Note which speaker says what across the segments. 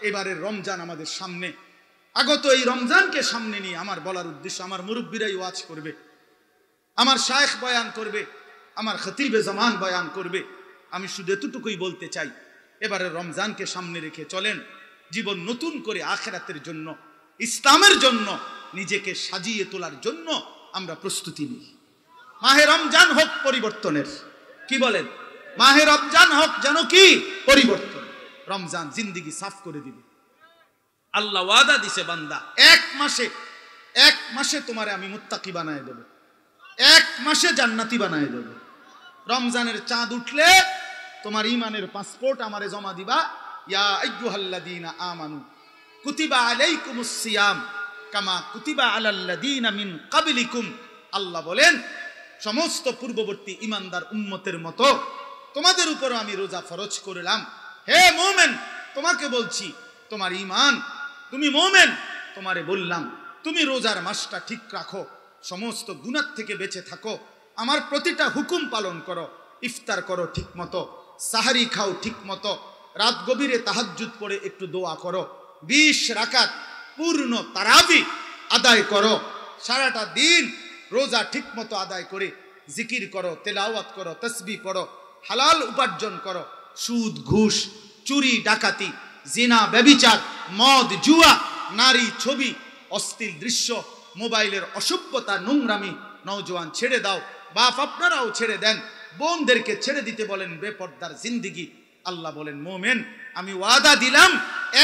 Speaker 1: এবারের রমজান আমাদের সামনে, আগত এই রমজানকে সামনে নিয়ে আমার বলার উদ্দেশ্য, আমার মুরব্বীরাই ওয়াজ করবে, আমার শায়েখ বয়ান করবে, আমার খতিবে জামান বয়ান করবে। আমি শুধু এতটুকুই বলতে চাই, এবারের রমজানকে সামনে রেখে চলেন জীবন নতুন করে আখিরাতের জন্য, ইসলামের জন্য নিজেকে সাজিয়ে তোলার জন্য আমরা প্রস্তুতি নিই। মাহে রমজান হোক পরিবর্তনের, কি বলেন? মাহে রমজান হোক যেন কি পরিবর্তন। রমজান জিন্দেগি সাফ করে দিবে। আল্লাহ ওয়াদা দিছে, বান্দা এক মাসে তোমারে আমি মুত্তাকি বানায় দেব, এক মাসে জান্নাতি বানায় দেব। রমজানের চাঁদ উঠলে তোমার ইমানের পাসপোর্ট আমারে জমা দিবা। ইয়া আইয়ুহাল্লাযীনা আমানু কুতিবা আলাইকুমুস সিয়াম কামা কুতিবা আলাল্লাযীনা মিন ক্বাবলিকুম। আল্লাহ বলেন, সমস্ত পূর্ববর্তী ইমানদার উম্মতের মতো তোমাদের উপর আমি রোজা ফরজ করলাম। হে মুমিন, তোমাকে বলছি, তোমার ঈমান, তুমি মুমিন, তোমারে বললাম তুমি রোজার মাসটা ঠিক রাখো, সমস্ত গুনাহ থেকে বেঁচে থাকো, আমার প্রতিটা হুকুম পালন করো, ইফতার করো ঠিক মতো, সাহারি খাও ঠিক মতো, রাত গভীরে তাহাজ্জুদ পড়ে একটু দোয়া করো, 20 রাকাত পূর্ণ তারাবি আদায় করো, সারাটা দিন রোজা ঠিক মতো আদায় করে জিকির করো, তেলাওয়াত করো, তাসবিহ পড়ো, হালাল উপার্জন করো, সুদ ঘুষ চুরি ডাকাতি জিনা ব্যভিচার মদ জুয়া নারী ছবি অশ্লীল দৃশ্য মোবাইলের অসভ্যতা নোংরামি নওজোয়ান ছেড়ে দাও। বাপ আপনারাও ছেড়ে দেন, বোনদেরকে ছেড়ে দিতে বলেন বেপর্দার জিন্দেগি। আল্লাহ বলেন, মোমেন আমি ওয়াদা দিলাম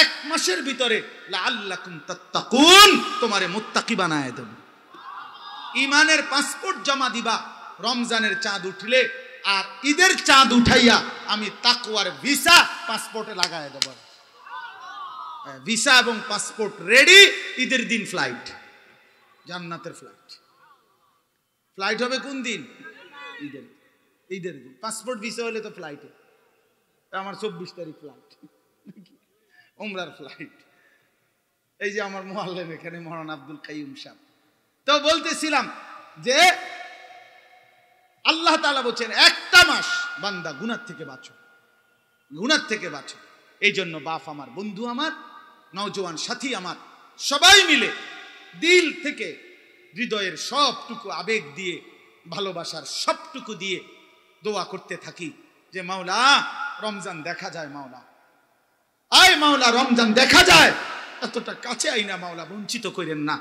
Speaker 1: 1 মাসের ভিতরে লাআল্লাকুম তাত্তাকুন, তোমারে মুত্তাকি বানায় দেব। ইমানের পাসপোর্ট জমা দিবা রমজানের চাঁদ উঠলে, আর ঈদের চাঁদ উঠাইয়া আমি তাকওয়ার ভিসা পাসপোর্টে লাগায় দেব। ভিসা এবং পাসপোর্ট রেডি, ঈদের দিন ফ্লাইট, জান্নাতের ফ্লাইট। ফ্লাইট হবে কোন দিন? ঈদের দিন। পাসপোর্ট ভিসা হলে তো ফ্লাইটে, আমার 24 তারিখ ফ্লাইট, উমরার ফ্লাইট। এই যে আমার মুআল্লিম এখানে মওলানা আব্দুল কাইয়ুম সাহেব। তো বলতেছিলাম যে আল্লাহ তাআলা বলেন একটা মাস বান্দা গুনাহ থেকে বাঁচো, গুনাহ থেকে বাঁচো। এই জন্য বাপ আমার, বন্ধু আমার, নওজোয়ান সাথী আমার, সবাই মিলে দিল থেকে হৃদয়ের সবটুকু আবেগ দিয়ে ভালোবাসার সবটুকু দিয়ে দোয়া করতে থাকি যে মাওলা রমজান দেখা যায়, মাওলা আয়, মাওলা রমজান দেখা যায়, এতটা কাছে আই না মাওলা, বঞ্চিত করেন না,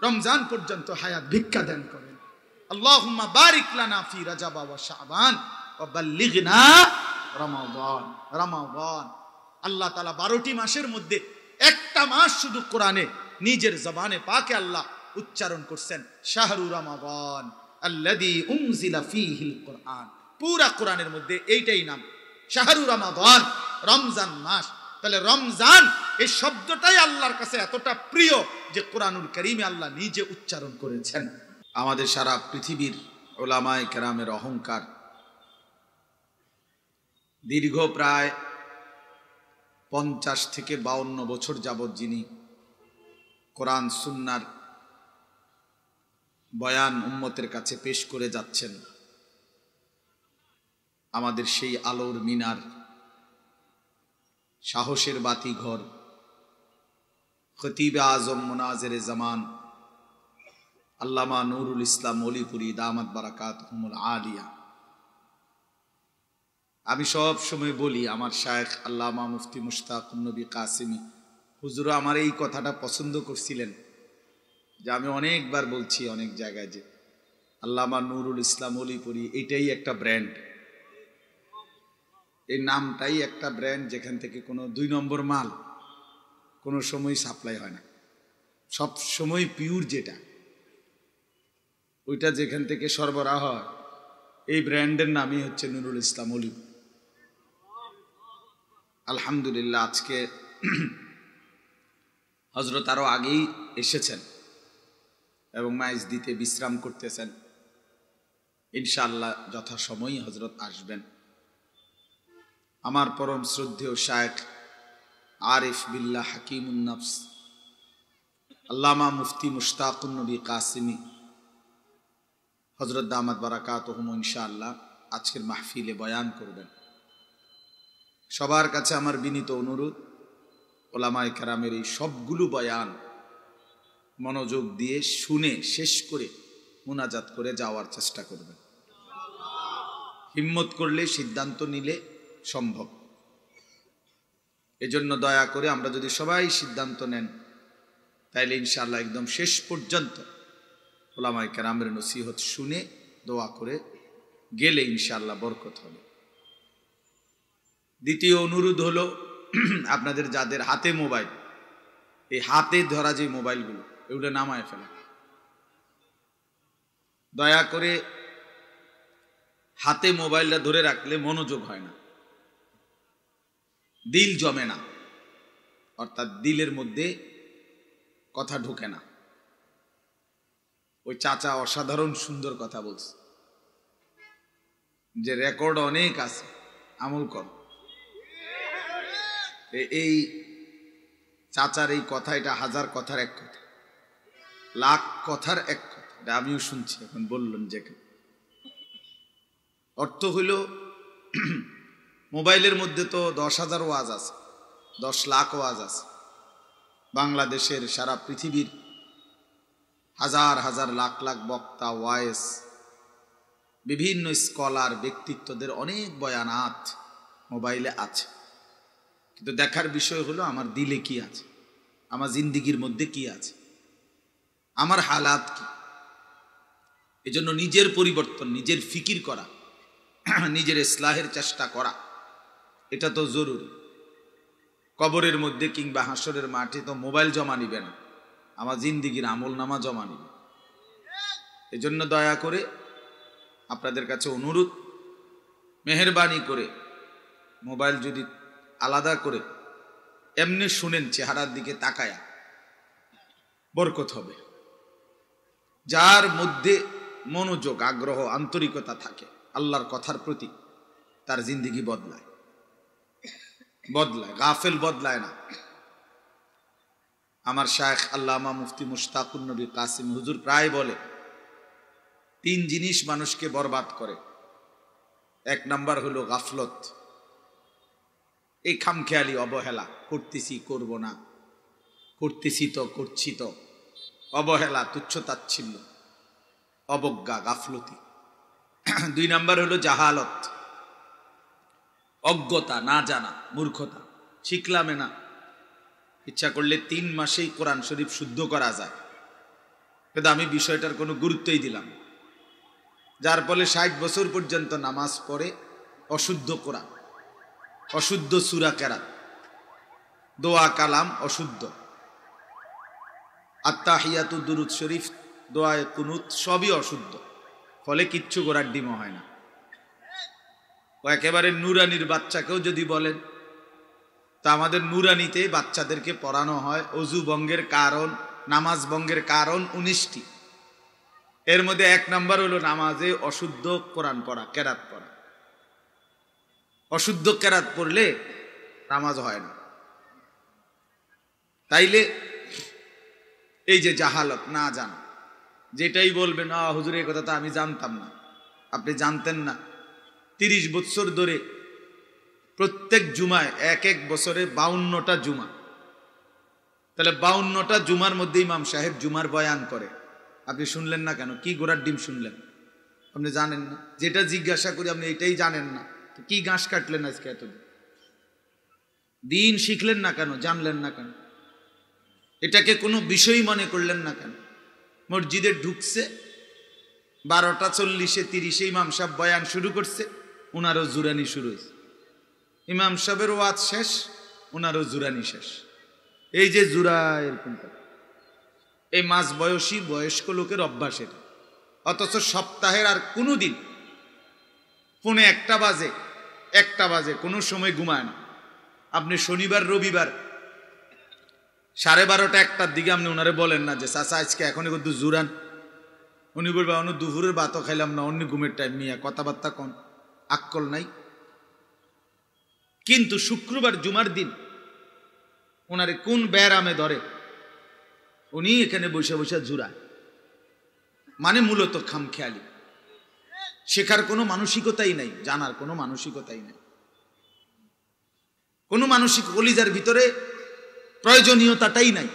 Speaker 1: রমজান পর্যন্ত হায়াত ভিক্ষা দান করেন। আল্লাহুম্মা বারিক লানা ফি রাজাব ওয়া শাবান ওয়া বাল্লিগনা রমাদান। রমাদান আল্লাহ তাআলা 12টি মাসের মধ্যে একটা মাস শুধু কোরআনে নিজের জবানে পাকে আল্লাহ উচ্চারণ করছেন, শাহরু রমাদান আল্লাযী উনজিলা ফীহিল কুরআন। পুরা কোরআনের মধ্যে এইটাই নাম, শাহরু রমাদান, রমজান মাস। তাহলে রমজান এই শব্দটাই আল্লাহর কাছে এতটা প্রিয় যে কোরআনুল কারীমে আল্লাহ নিজে উচ্চারণ করেছেন। আমাদের সারা পৃথিবীর উলামায়ে কেরামের অহংকার, দীর্ঘ প্রায় 50 থেকে 52 বছর যাবৎ যিনি কোরআন সুন্নাহর বয়ান উম্মতের কাছে পেশ করে যাচ্ছেন, আমাদের সেই আলোর মিনার, সাহসের বাতিঘর, খতিবে আজম মুনাজিরে জামান আল্লামা নুরুল ইসলাম ওলিপুরি দামাত বারাকাতুহুমুল আলিয়া। আমি সব সময় বলি, আমার শায়েখ আল্লামা মুফতি মুশতাকুন নবী কাসিমি হুজুর আমার এই কথাটা পছন্দ করছিলেন, যে আমি অনেকবার বলছি অনেক জায়গায় যে আল্লামা নুরুল ইসলাম ওলিপুরি এটাই একটা ব্র্যান্ড, এই নামটাই একটা ব্র্যান্ড, যেখান থেকে কোনো 2 নম্বর মাল কোনো সময় সাপ্লাই হয় না, সব সময় পিওর যেটা, ওইটা যেখান থেকে সরবরাহ হয়, এই ব্র্যান্ডের নামই হচ্ছে নুরুল ইসলাম ওলি। আলহামদুলিল্লাহ আজকে হযরত আরো আগেই এসেছেন এবং মাইজ দিতে বিশ্রাম করতেছেন, ইনশাআল্লাহ যথাসময়ই হযরত আসবেন। আমার পরম শ্রদ্ধেয় শায়েখ আরিফ বিল্লাহ হাকিমুন নফস আল্লামা মুফতি মুশতাকুন নবী কাসিমি হযরত দামাত বারাকাতুহুম ইনশাআল্লাহ আজকের মাহফিলে বয়ান করবেন। সবার কাছে আমার বিনীত অনুরোধ, ওলামায়ে কেরামের এই সবগুলো বয়ান মনোযোগ দিয়ে শুনে শেষ করে মুনাজাত করে যাওয়ার চেষ্টা করবেন। হিম্মত করলে, সিদ্ধান্ত নিলে সম্ভব। এজন্য দয়া করে আমরা যদি সবাই সিদ্ধান্ত নেন, তাইলে ইনশাআল্লাহ একদম শেষ পর্যন্ত ওলামায়ে কেরামের নসিহত শুনে দোয়া করে গেলে ইনশাআল্লাহ বরকত হবে। দ্বিতীয় অনুরোধ হলো, আপনাদের যাদের হাতে মোবাইল, এই হাতে ধরা যে মোবাইলগুলো, এগুলো নামায় ফেলা। দয়া করে হাতে মোবাইলটা ধরে রাখলে মনোযোগ হয় না, দিল জমে না, অর্থাৎ দিলের মধ্যে কথা ঢোকে না। ওই চাচা অসাধারণ সুন্দর কথা বলছে, যে রেকর্ড অনেক আছে, আমল কর। এই চাচার এই কথা, এটা হাজার কথার এক কথা, লাখ কথার এক কথা। এটা আমিও শুনছি, এখন বললেন যে অর্থ হইল, মোবাইলের মধ্যে তো 10,000 ওয়াজ আছে, 10 লাখ ওয়াজ আছে। বাংলাদেশের, সারা পৃথিবীর হাজার হাজার লাখ লাখ বক্তা, ওয়াইস, বিভিন্ন স্কলার, ব্যক্তিত্বদের অনেক বয়ানাত মোবাইলে আছে। কিন্তু দেখার বিষয় হলো আমার দিলে কি আছে, আমার জিন্দিগির মধ্যে কি আছে, আমার হালাত কি। এজন্য নিজের পরিবর্তন, নিজের ফিকির করা, নিজের ইসলাহের চেষ্টা করা, এটা তো জরুরি। কবরের মধ্যে কিংবা হাসরের মাঠে তো মোবাইল জমা নিবে না, আমার জিন্দিগির আমল নামা জমা নিবে। এজন্য দয়া করে আপনাদের কাছে অনুরোধ, মেহেরবানি করে মোবাইল যদি আলাদা করে এমনি শুনেন, চেহারার দিকে তাকায়া, বরকত হবে। যার মধ্যে মনোযোগ, আগ্রহ, আন্তরিকতা থাকে আল্লাহর কথার প্রতি, তার জিন্দিগি বদলায়, গাফেল বদলায় না। আমার শায়েখ আল্লামা মুফতি মুশতাকুন নবী কাসিম হুজুর প্রায় বলে, 3 জিনিস মানুষকে বরবাদ করে। 1 নাম্বার হলো গাফলত, এই খামখেয়ালি, অবহেলা, করতেছি করব না, করতেছি তো করছি তো, অবহেলা, তুচ্ছতাচ্ছিল্য, অবজ্ঞা, গাফলতি। 2 নাম্বার হলো জাহালত, অজ্ঞতা, না জানা, মূর্খতা। শিখলামে না, ইচ্ছা করলে 3 মাসেই কোরআন শরীফ শুদ্ধ করা যায়, কিন্তু আমি বিষয়টার কোনো গুরুত্বই দিলাম, যার ফলে 60 বছর পর্যন্ত নামাজ পড়ে অশুদ্ধ কোরআন, অশুদ্ধ সূরা কেরাত, দোয়া কালাম অশুদ্ধ, আত্তাহিয়াতু দুরুদ শরীফ, দোয়ায়ে কুনুত সবই অশুদ্ধ, ফলে কিচ্ছু গোড়ার ডিমও হয় না। ও একেবারে নুরানির বাচ্চাকেও যদি বলেন, তা আমাদের নুরানিতে বাচ্চাদেরকে পড়ানো হয় অজু ভঙ্গের কারণ, নামাজ ভঙ্গের কারণ 19টি। এর মধ্যে 1 নাম্বার হলো নামাজে অশুদ্ধ কোরআন পড়া, কেরাত পড়া। অশুদ্ধ কেরাত পড়লে নামাজ হয় না। তাইলে এই যে জাহালত, না জানা, যেটাই বলবেন, হুজুর এই কথা তো আমি জানতাম না, আপনি জানতেন না। 30 বছর ধরে প্রত্যেক জুমায়, এক বছরে 52টা জুমা, তাহলে 52টা জুমার মধ্যে ইমাম সাহেব জুমার বয়ান করে, আপনি শুনলেন না কেন? কি গোড়ার ডিম শুনলেন? আপনি জানেন না? যেটা জিজ্ঞাসা করি আপনি এটাই জানেন না, তো কি ঘাস কাটলেন আজকে এতদিন? দিন শিখলেন না কেন? জানলেন না কেন? এটাকে কোনো বিষয় মনে করলেন না কেন? মসজিদে ঢুকছে 12টা 40-এ 30-এ ইমাম সাহেব বয়ান শুরু করছে, ওনারও জুরানি শুরু হয়েছে। ইমাম সাহেবের ওয়াজ শেষ, ওনারও জুরানি শেষ। এই যে জুরা, এরকম এই মাঝ বয়সী বয়স্ক লোকের অভ্যাস এটা। অথচ সপ্তাহের আর কোনো দিন পৌনে 1টা বাজে কোনো সময় ঘুমায় না। আপনি শনিবার রবিবার 12:30 1টার দিকে আপনি ওনারে বলেন না যে চাচা আজকে এখনই কিন্তু জুরান, উনি বলবে অন্য দুপুরের ভাতও খাইলাম না, অন্য ঘুমের টাইম, মিয়া কথাবার্তা কন, আক্কল নাই। কিন্তু শুক্রবার জুমার দিন ওনারে কোন ব্যারামে ধরে, উনি এখানে বসে বসে জুরায়। মানে মূলত খামখেয়ালি, শেখার কোনো মানসিকতাই নাই, জানার কোনো মানসিকতাই নাই, কোনো মানসিক কলিজার ভিতরে প্রয়োজনীয়তাটাই নাই।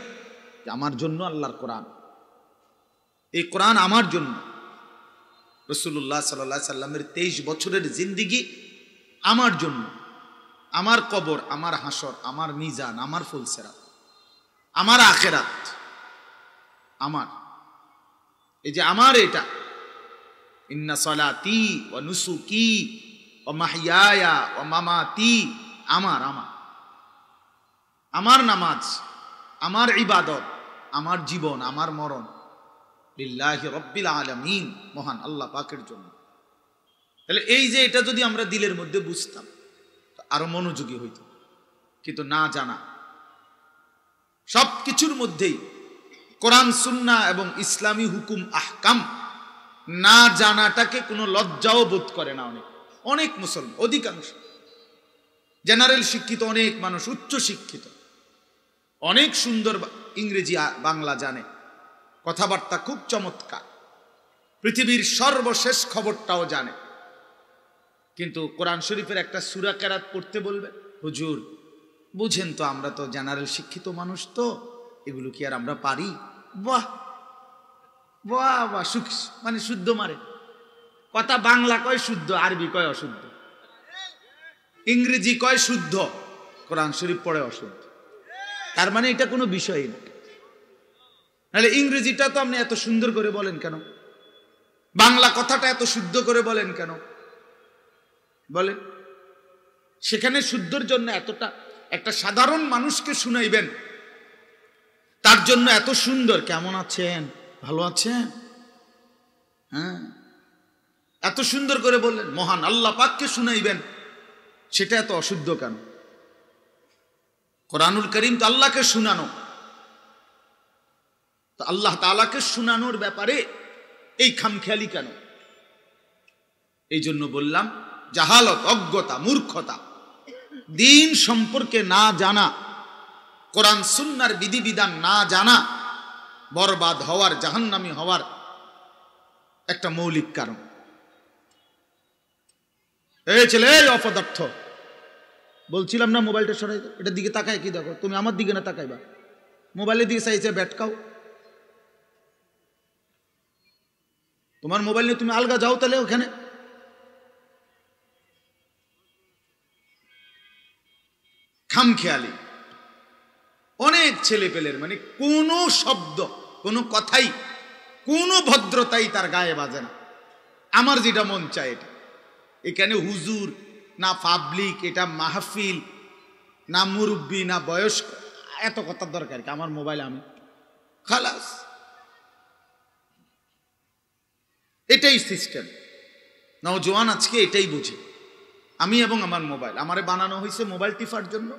Speaker 1: আমার জন্য আল্লাহর কোরআন, এই কোরআন আমার জন্য। রাসূলুল্লাহ সাল্লাল্লাহু আলাইহি সাল্লামের 23 বছরের জিন্দেগি আমার জন্য, আমার কবর, আমার হাসর, আমার মিজান, আমার ফুলসেরাত, আমার আখিরাত, আমার এই যে আমার এটা, ইন্না সলাতি ওয়া নুসুকি ওয়া মাহইয়ায়া ওয়া মামাতি, আমার আমার আমার নামাজ, আমার ইবাদত, আমার জীবন, আমার মরণ লিল্লাহি রাব্বিল আলামিন, মহান আল্লাহ পাকের জন্য। তাহলে এই যে এটা যদি আমরা দিলের মধ্যে বুঝতাম আরো মনোযোগী হইত, কিন্তু না জানা, সব কিছুর মধ্যেই কোরআন সুন্নাহ এবং ইসলামী হুকুম আহকাম না জানাটাকে কোনো লজ্জাও বোধ করে না। অনেক অনেক মুসলমান, অধিকাংশ জেনারেল শিক্ষিত অনেক মানুষ, উচ্চ শিক্ষিত, অনেক সুন্দর ইংরেজি বাংলা জানে, কথাবার্তা খুব চমৎকার, পৃথিবীর সর্বশেষ খবরটাও জানে, কিন্তু কোরআন শরীফের একটা সূরা কেরাত পড়তে বলবে, হুজুর বুঝেন তো আমরা তো জেনারেল শিক্ষিত মানুষ, তো এগুলো কি আর আমরা পারি? বাহ বাহ বাহ, মানে শুদ্ধ মারে কথা, বাংলা কয় শুদ্ধ, আরবি কয় অশুদ্ধ, ইংরেজি কয় শুদ্ধ, কোরআন শরীফ পড়ে অশুদ্ধ। তার মানে এটা কোনো বিষয়ই না। নাহলে ইংরেজিটা তো আপনি এত সুন্দর করে বলেন কেন? বাংলা কথাটা এত শুদ্ধ করে বলেন কেন? বলেন, সেখানে শুদ্ধর জন্য এতটা, একটা সাধারণ মানুষকে শুনাইবেন, তার জন্য এত সুন্দর, কেমন আছেন, ভালো আছেন, হ্যাঁ, এত সুন্দর করে বললেন, মহান আল্লাহ পাককে শুনাইবেন, সেটা এত অশুদ্ধ কেন? কোরআনুল কারীম তো আল্লাহকে শুনানো, তো আল্লাহ তাআলাকে শুনানোর ব্যাপারে এই খামখেয়ালি কেন? এই জন্য বললাম, জাহালত, অজ্ঞতা, মূর্খতা, দিন সম্পর্কে না জানা, কোরআন সুন্নাহর বিধিবিধান না জানা বরবাদ হওয়ার, জাহান্নামী হওয়ার একটা মৌলিক কারণ। এই ছেলে, এই অপদার্থ, বলছিলাম না মোবাইলটা সরাই, এটার দিকে তাকায় কি দেখো? তুমি আমার দিকে না তাকাইবা, মোবাইলের দিকে চাইছে ব্যাটকাও। তোমার মোবাইল নিয়ে তুমি আলগা যাও তাহলে ওখানে। খামখেয়ালি অনেক ছেলে পেলের, মানে কোনো শব্দ, কোনো কথাই, কোনো ভদ্রতাই তার গায়ে বাজে না। আমার যেটা মন চায় এটা, এখানে হুজুর না পাবলিক, এটা মাহফিল না মুরব্বী না বয়স্ক, এত কথার দরকার কি? আমার মোবাইল আমি, খালাস, এটাই সিস্টেম। নওজোয়ান আজকে এটাই বুঝে, আমি এবং আমার মোবাইল, আমারে বানানো হয়েছে মোবাইল টিপার জন্য,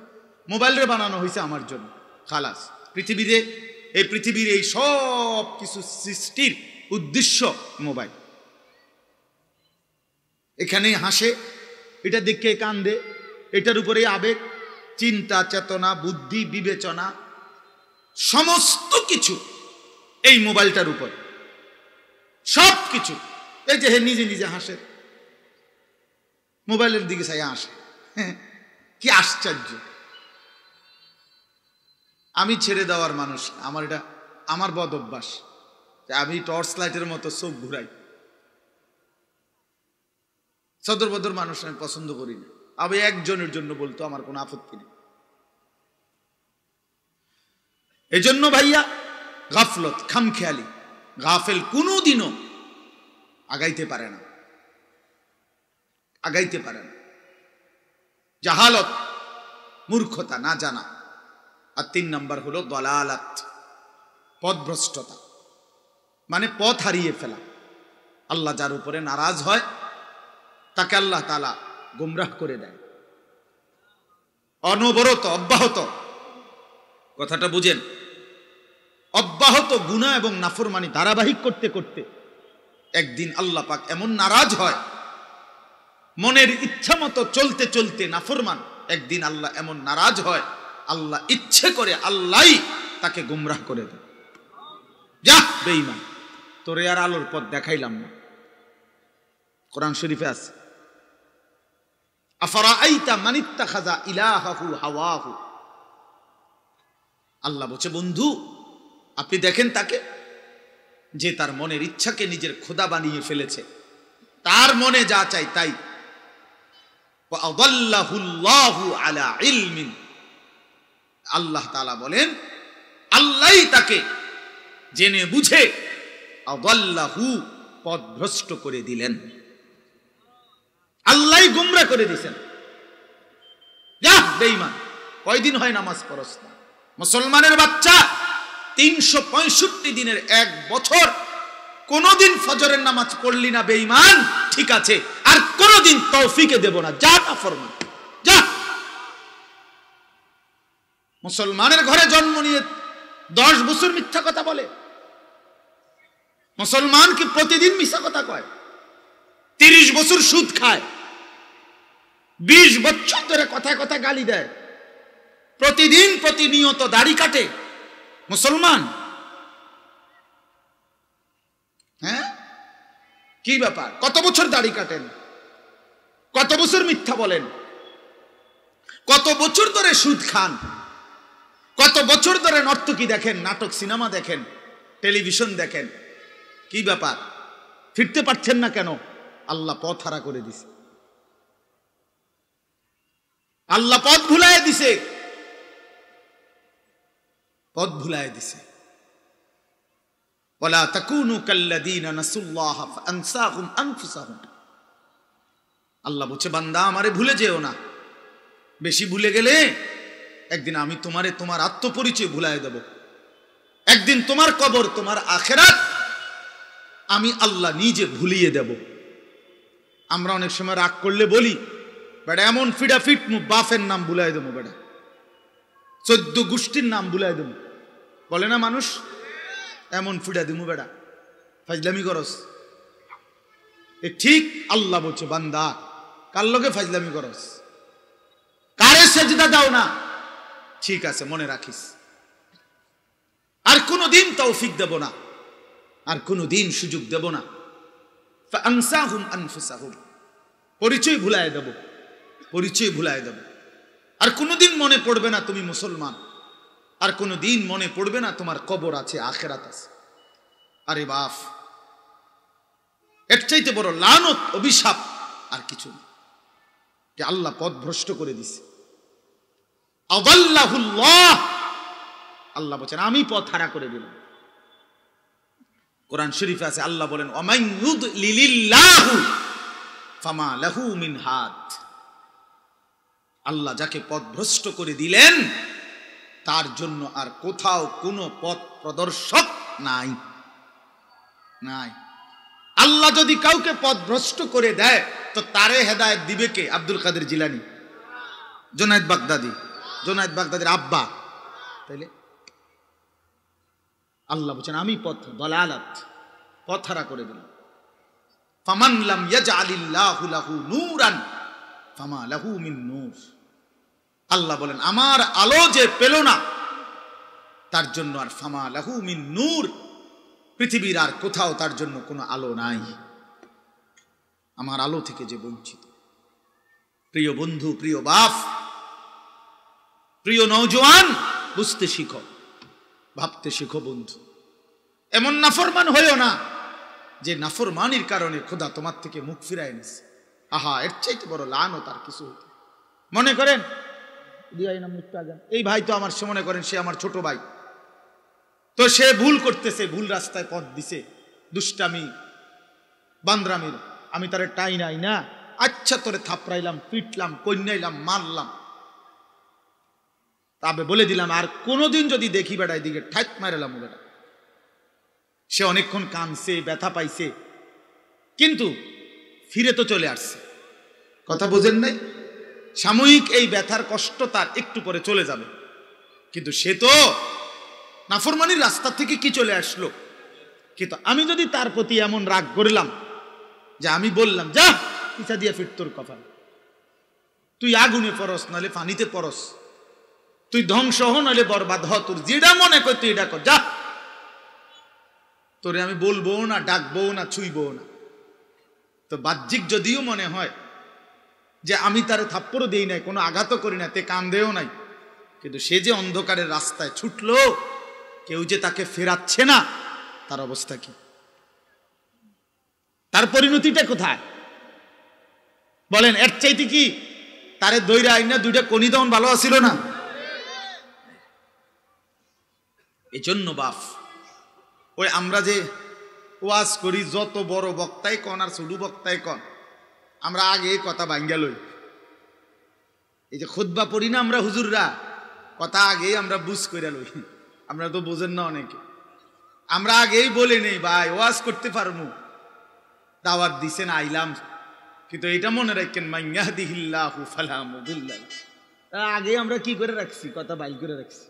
Speaker 1: মোবাইলরে বানানো হয়েছে আমার জন্য, খালাস। পৃথিবীর এই সব কিছু সৃষ্টির উদ্দেশ্য মোবাইল। এখানেই হাসে, এটা দেখে কান্দে, এটার উপরে আবেগ, চিন্তা, চেতনা, বুদ্ধি, বিবেচনা, সমস্ত কিছু এই মোবাইলটার উপর, সব কিছু। এই যে হে নিজে নিজে হাসে, মোবাইলের দিকে চাই হাসে, কি আশ্চর্য। আমি ছেড়ে দেওয়ার মানুষ, আমার এটা আমার বদ অভ্যাস, আমি টর্চ লাইটের মতো চোখ ঘুরাই। সদর বদর মানুষ আমি পছন্দ করি না। আমি একজনের জন্য বলতো আমার কোনো আপত্তি নেই। এজন্য ভাইয়া, গাফলত, খামখেয়ালি, গাফেল কোনোদিনও আগাইতে পারে না, আগাইতে পারে না। জাহালত, মূর্খতা, না জানা। আর 3 নাম্বার হলো দলালাত, পথভ্রষ্টতা, মানে পথ হারিয়ে ফেলা। আল্লাহ যার উপরে নারাজ হয় তাকে আল্লাহ তাআলা গুমরাহ করে দেয়। অনবরত, অব্যাহত, কথাটা বুঝেন, অব্যাহত গুনাহ এবং নাফরমানি ধারাবাহিক করতে করতে একদিন আল্লাহ পাক এমন নারাজ হয়, মনের ইচ্ছা মতো চলতে চলতে নাফরমান, একদিন আল্লাহ এমন নারাজ হয়, আল্লাহ ইচ্ছে করে আল্লাহই তাকে গুমরাহ করে দেয়। যা বেঈমান, তোরে আর আলোর পথ দেখাইলাম না। কোরআন শরীফে আছে, আফারাআইতা মান ইত্তাখাযা ইলাহাহু হাওয়াহু, আল্লাহ বলছে, বন্ধু আপনি দেখেন তাকে, যে তার মনের ইচ্ছাকে নিজের খোদা বানিয়ে ফেলেছে, তার মনে যা চাই তাই। আল্লাহ তাআলা বলেন, আল্লাহই তাকে জেনে বুঝে আদাল্লাহু পথভ্রষ্ট করে দিলেন, আল্লাহই গুমরা করে দিয়েছেন। যা বেঈমান, কয়দিন হয় নামাজ পড়স না? মুসলমানের বাচ্চা 365 দিনের 1 বছর কোনদিন ফজরের নামাজ পড়লি না বেঈমান, ঠিক আছে, আর কোনদিন তৌফিকে দেব না, যা না ফরমান যা। মুসলমানের ঘরে জন্ম নিয়ে 10 বছর মিথ্যা কথা বলে। মুসলমান কি প্রতিদিন মিথ্যা কথা কয়? 30 বছর সুদ খায়, 20 বছর ধরে কথায় কথা গালি দেয়, প্রতিদিন প্রতিনিয়ত দাড়ি কাটে মুসলমান। হ্যাঁ, কি ব্যাপার? কত বছর দাড়ি কাটেন, কত বছর মিথ্যা বলেন, কত বছর ধরে সুদ খান, কত বছর ধরে নর্তকী দেখেন, নাটক সিনেমা দেখেন, টেলিভিশন দেখেন, কি ব্যাপার? ফিরতে পারছেন না কেন? আল্লাহ পথ হারা করে দিছে, আল্লাহ পথ ভুলায় দিছে, পথ ভুলায় দিছে। ওয়ালা তাকুনু কাল্লাযীনা নাসুল্লাহ ফাআনসাহুম আনফুসাহুম। আল্লাহ বলছে, বান্দা আমারে ভুলে যেও না, বেশি ভুলে গেলে একদিন আমি তোমারে তোমার আত্মপরিচয় ভুলায় দেব। একদিন তোমার কবর, তোমার আখিরাত আমি আল্লাহ নিজে ভুলিয়ে দেব। আমরা অনেক সময় রাগ করলে বলি, বেটা এমন ফিডা ফিট মু বাফের নাম ভুলাই দেবো, বেটা 14 গোষ্ঠীর নাম ভুলাই দেবো, বলে না মানুষ? এমন ফিডা দিমু বেটা, ফাজলামি করস। এ ঠিক আল্লাহ বলছে, বান্দা কার লগে ফাজলামি করস, কারে সেজদা দাও না, ঠিক আছে মনে রাখিস, আর কোনদিন তৌফিক দেব না, আর কোনদিন সুযোগ দেব না। ফাআনসাহুম আনফুসাহুম, পরিচয় ভুলায় দেব, পরিচয় ভুলায় দেব। আর কোনদিন মনে পড়বে না তুমি মুসলমান, আর কোনদিন মনে পড়বে না তোমার কবর আছে, আখিরাত আছে। আরে বাপ, এর চাইতে বড় লানত, অভিশাপ আর কিছু না, যে আল্লাহ পথ ভ্রষ্ট করে দিছে। আদাল্লাহুল্লাহ, আল্লাহ বলেন আমি পথ হারা করে দিলাম। কোরআন শরীফে আছে, আল্লাহ বলেন ওয়ামান ইউদলিলিল্লাহু ফামা লাহু মিন হাদ। আল্লাহ যাকে পথ ভ্রষ্ট করে দিলেন তার জন্য আর কোথাও কোনো পথ প্রদর্শক নাই, নাই। আল্লাহ যদি কাউকে পথ ভ্রষ্ট করে দেয় তো তারে হেদায়েত দিবে কে? আব্দুল কাদের জিলানী, জুনায়েদ বাগদাদি, জুনায়েদ বাগদাদির আব্বা, তাইলে আল্লাহ বলেন আমি পথ দলালাত, পথ হারা করে দিলাম। ফামান লাম ইয়াজআলিল্লাহু লাহু নূরান ফামা লাহু মিন নূর। আল্লাহ বলেন আমার আলো যে পেল না তার জন্য আর ফামা লাহু মিন নূর, পৃথিবীর আর কোথাও তার জন্য কোনো আলো নাই, আমার আলো থেকে যে বঞ্চিত। প্রিয় বন্ধু, প্রিয় বাপ, প্রিয় নওজোয়ান, বুঝতে শিখো, ভাবতে শিখো বন্ধু। এমন নাফরমান হইও না যে নাফরমানির কারণে খোদা তোমার থেকে মুখ ফিরায় নিছে। আহা, এর চাইতে বড় লানত আর কিছু হইতে। মনে করেন এই ভাই তো আমার, মনে করেন সে আমার ছোট ভাই, তো সে ভুল করতেছে, ভুল রাস্তায় পথ দিছে, দুষ্টামি বান্দ্রামির, আমি তারে টাই নাই না, আচ্ছা তোরে থাপড়াইলাম, পিটলাম, কন্যাইলাম, মারলাম, তবে বলে দিলাম আর কোনোদিন যদি দেখি বেড়ায় দিকে ঠাক মারালাম বেড়া। সে অনেকক্ষণ কাঁদছে, ব্যথা পাইছে, কিন্তু ফিরে তো চলে আসছে। কথা বোঝেন নাই? সাময়িক এই ব্যথার কষ্ট তার একটু পরে চলে যাবে, কিন্তু সে তো নাফরমানির রাস্তা থেকে কি চলে আসলো। কিন্তু আমি যদি তার প্রতি এমন রাগ করলাম যে আমি বললাম যা পিছা দিয়া ফিট তোর কপাল, তুই আগুনে পরস নাহলে পানিতে পরস, তুই ধ্বংস হ নাহলে বরবাদ হ, তোর যেটা মনে কর তুই এটা কর, যা, তোরে আমি বলবো না, ডাকবো না, ছুইবো না। তো বাহ্যিক যদিও মনে হয় যে আমি তারে থাপ্পড়ও দেই নাই, কোনো আঘাতও করি না, তে কান দেও নাই, কিন্তু সে যে অন্ধকারের রাস্তায় ছুটলো, কেউ যে তাকে ফেরাচ্ছে না, তার অবস্থা কি? তার পরিণতিটা কোথায় বলেন? এর চাইতে কি তারে দইরা আইনা দুইটা কনি দন ভালো আছিল না? এই জন্য বাপ, ওই আমরা যে ওয়াজ করি, যত বড় বক্তাই কন আর ছোট বক্তাই কন, আমরা আগে কথা ভাঙ্গা লই। এই যে খুতবা পড়ি না আমরা হুজুররা, কথা আগেই আমরা বুঝ করে লই। আমরা তো বোঝেন না অনেকে, আমরা আগেই বলে নেই ভাই ওয়াজ করতে পারবো, দাওয়াত দিছেন আইলাম, কিন্তু এটা মনে রাখেন মাইয়াহদিহিল্লাহু ফালা মুদিল্লা লাহু। আগে আমরা কি করে রাখছি, কথা বাইল করে রাখছি,